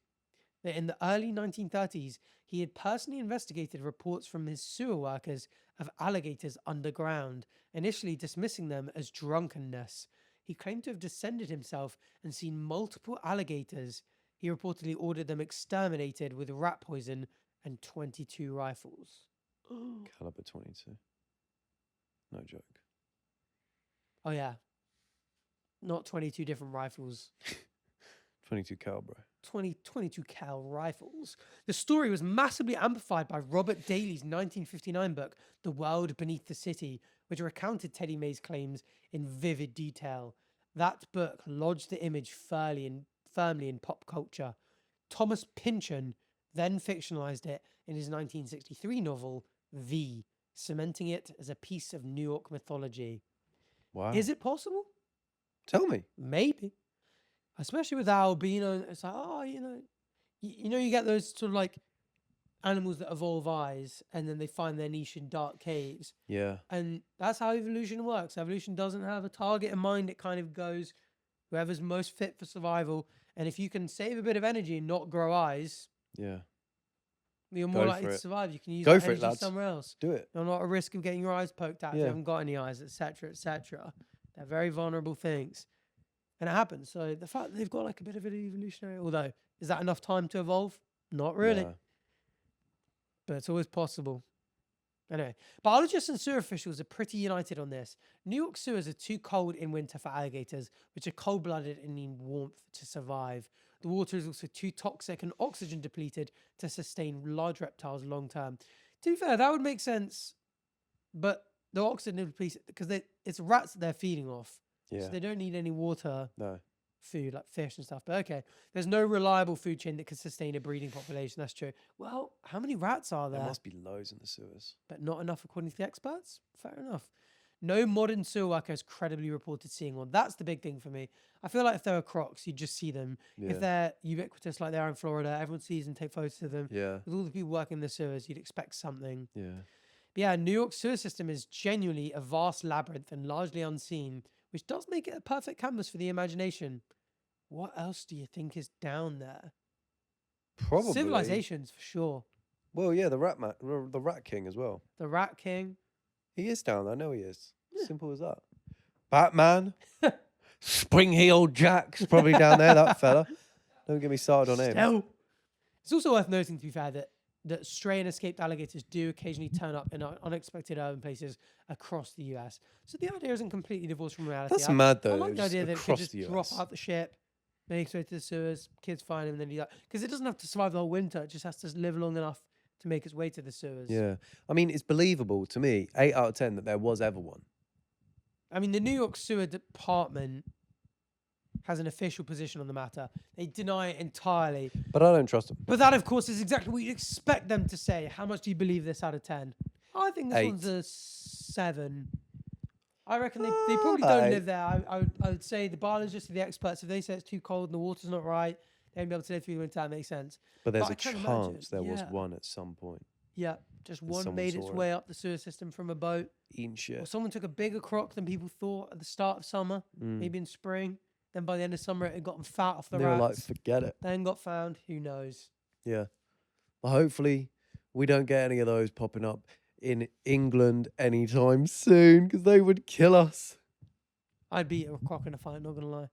that in the early 1930s, he had personally investigated reports from his sewer workers of alligators underground, initially dismissing them as drunkenness. He claimed to have descended himself and seen multiple alligators. He reportedly ordered them exterminated with rat poison and 22 rifles. Caliber 22. No joke. Oh, yeah. Not 22 different rifles. 22 cal, bro. 22 cal rifles. The story was massively amplified by Robert Daly's 1959 book, The World Beneath the City, which recounted Teddy May's claims in vivid detail. That book lodged the image firmly in pop culture. Thomas Pynchon then fictionalized it in his 1963 novel, V, cementing it as a piece of New York mythology. Wow. Is it possible? Tell me. Maybe. Especially with albino, it's like, oh, you get those sort of like animals that evolve eyes and then they find their niche in dark caves. Yeah. And that's how evolution works. Evolution doesn't have a target in mind. It kind of goes whoever's most fit for survival. And if you can save a bit of energy and not grow eyes, Yeah. you're more Go likely for to it. survive. You can use Go that for it, energy lads. somewhere else. Do it. You're not at risk of getting your eyes poked out if you Yeah. haven't got any eyes, etc., etc. They're very vulnerable things. And it happens. So the fact that they've got like a bit of an evolutionary, although, is that enough time to evolve? Not really. Nah. But it's always possible. Anyway, biologists and sewer officials are pretty united on this. New York sewers are too cold in winter for alligators, which are cold-blooded and need warmth to survive. The water is also too toxic and oxygen depleted to sustain large reptiles long term. To be fair, that would make sense, but the oxygen depleted because it's rats that they're feeding off, Yeah. so they don't need any water No. food like fish and stuff. But okay, there's no reliable food chain that can sustain a breeding population. That's true. Well, how many rats are There there? must be loads in the sewers. But not enough according to the experts? Fair enough. No modern sewer worker has credibly reported seeing one. That's the big thing for me. I feel like if there were crocs, you'd just see them. Yeah. If they're ubiquitous like they are in Florida, everyone sees and take photos of them. Yeah. With all the people working in the sewers, you'd expect something. Yeah. But yeah, New York's sewer system is genuinely a vast labyrinth and largely unseen, which does make it a perfect canvas for the imagination. What else do you think is down there? Probably. Civilizations, for sure. Well, yeah, the Rat King as well. The Rat King. He is down there. I know he is. Simple as that. Batman. Spring Heel Jack's probably down there, that fella. Don't get me started on him. Still. It's also worth noting, to be fair, that that stray and escaped alligators do occasionally turn up in unexpected urban places across the US. So the idea isn't completely divorced from reality. That's mad though. I like the just idea that it could across just the drop US. out the ship, make its way to the sewers, kids find him, and then he because it doesn't have to survive the whole winter. It just has to live long enough to make its way to the sewers. Yeah, I mean, it's believable to me, 8 out of 10, that there was ever one. I mean, the New York Sewer Department has an official position on the matter. They deny it entirely. But I don't trust them. But that, of course, is exactly what you'd expect them to say. How much do you believe this out of 10? I think this 8. one's a 7. I reckon they probably don't Eight. live there. I would say the biologists are the experts. If they say it's too cold and the water's not right, they won't be able to live through the winter. That makes sense. But there's But I a can't imagine, chance there was yeah. one at some point. Yeah, just one someone made its saw it. way up the sewer system from a boat. Eating shit. Or someone took a bigger croc than people thought at the start of summer, maybe in spring. Then by the end of summer, it had gotten fat off the They were like, rats. forget it. Then got found. Who knows? Yeah. Well, hopefully we don't get any of those popping up in England anytime soon, because they would kill us. I'd beat a croc in a fight, not gonna lie.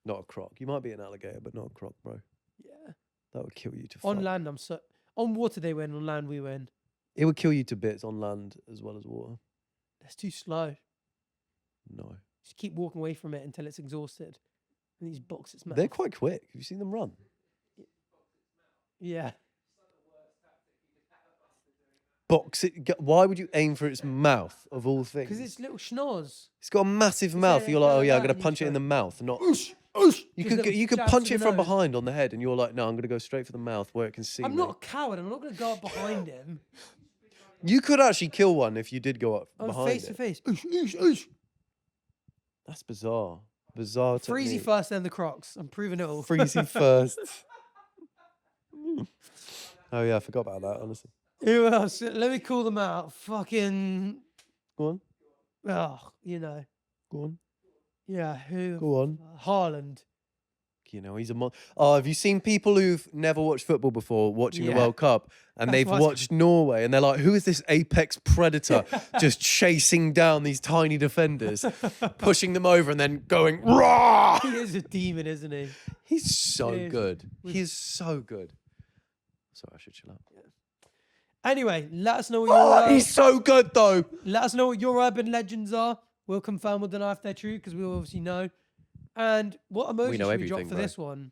Not a croc. You might be an alligator, but not a croc, bro. Yeah. That would kill you to On fuck. land, on water they win. On land, we win. It would kill you to bits on land as well as water. That's too slow. No. Just keep walking away from it until it's exhausted. And these box its mouth. They're quite quick. Have you seen them run? Yeah. Box it. Why would you aim for its mouth of all things? Because it's little schnoz. It's got a massive mouth. yeah, You're go like, oh like yeah, I'm that gonna and you punch it in go, the mouth, not. You You could could punch it from behind on the head, and you're like, no, I'm gonna go straight for the mouth where it can see I'm me. not a coward. I'm not going to go up behind him. You could actually kill one if you did go up I'm behind face it. to face. Oosh, oosh, oosh. That's bizarre. Bizarre Freezy technique. first, then the Crocs. I'm proving it all. Freezy first. Oh yeah, I forgot about that. Honestly. Who else? Let me call them out. Fucking. Go on. Oh, you know. Go on. Yeah, who? Go on. Haaland. You know, he's a Oh, have you seen people who've never watched football before watching the Yeah. World Cup and That's they've what's- watched Norway and they're like, who is this apex predator just chasing down these tiny defenders, pushing them over and then going, rah! He is a demon, isn't he? He's so He is. good. He is so good. Sorry, I should chill out. Anyway, let us know what Oh, your he's so good though. let us know what your urban legends are. We'll confirm or deny if they're true because we obviously know. And what emoji know should we drop everything, for bro. this one?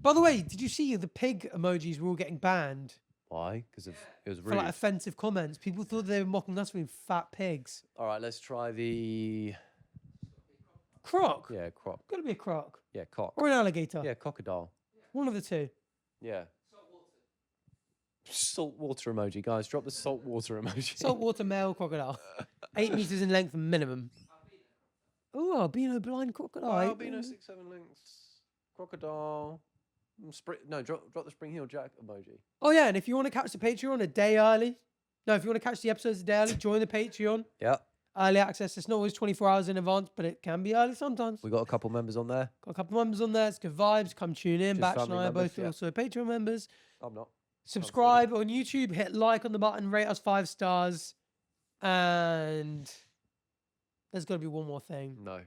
By the way, did you see the pig emojis were all getting banned Why? Because it was for rude. like offensive comments? People thought they were mocking us for being fat pigs. All right, let's try the Croc. croc. Gotta be a croc Yeah, cock. or an alligator. Yeah, crocodile. One of the two. Yeah. Saltwater emoji, guys. Drop the saltwater emoji. Saltwater male crocodile. 8 meters in length minimum. Oh, albino blind crocodile. albino 6'7" links. Crocodile. Drop the Spring Heel Jack emoji. Oh yeah, and if you want to catch the Patreon a day early, no, if you want to catch the episodes a day early, join the Patreon. Yeah. Early access. It's not always 24 hours in advance, but it can be early sometimes. We got a couple members on there. Got a couple members on there. It's good vibes. Come tune in. Just Batch and family I are members, both yeah. also Patreon members. I'm not. Subscribe on YouTube. Hit like on the button. Rate us 5 stars. And there's got to be one more thing. No.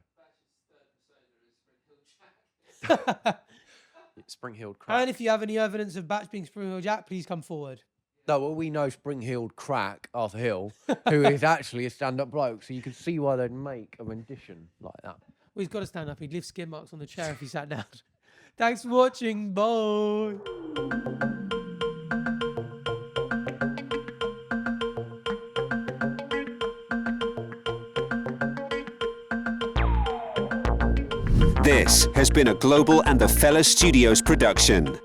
Spring Heeled Crack. And if you have any evidence of Batch being Spring Hill Jack, please come forward. No, well, we know Spring Heeled Crack, Arthur Hill, who is actually a stand-up bloke, so you can see why they'd make a rendition like that. Well, he's got to stand up. He'd leave skid marks on the chair if he sat down. Thanks for watching. Bye. This has been a Global and the Fella Studios production.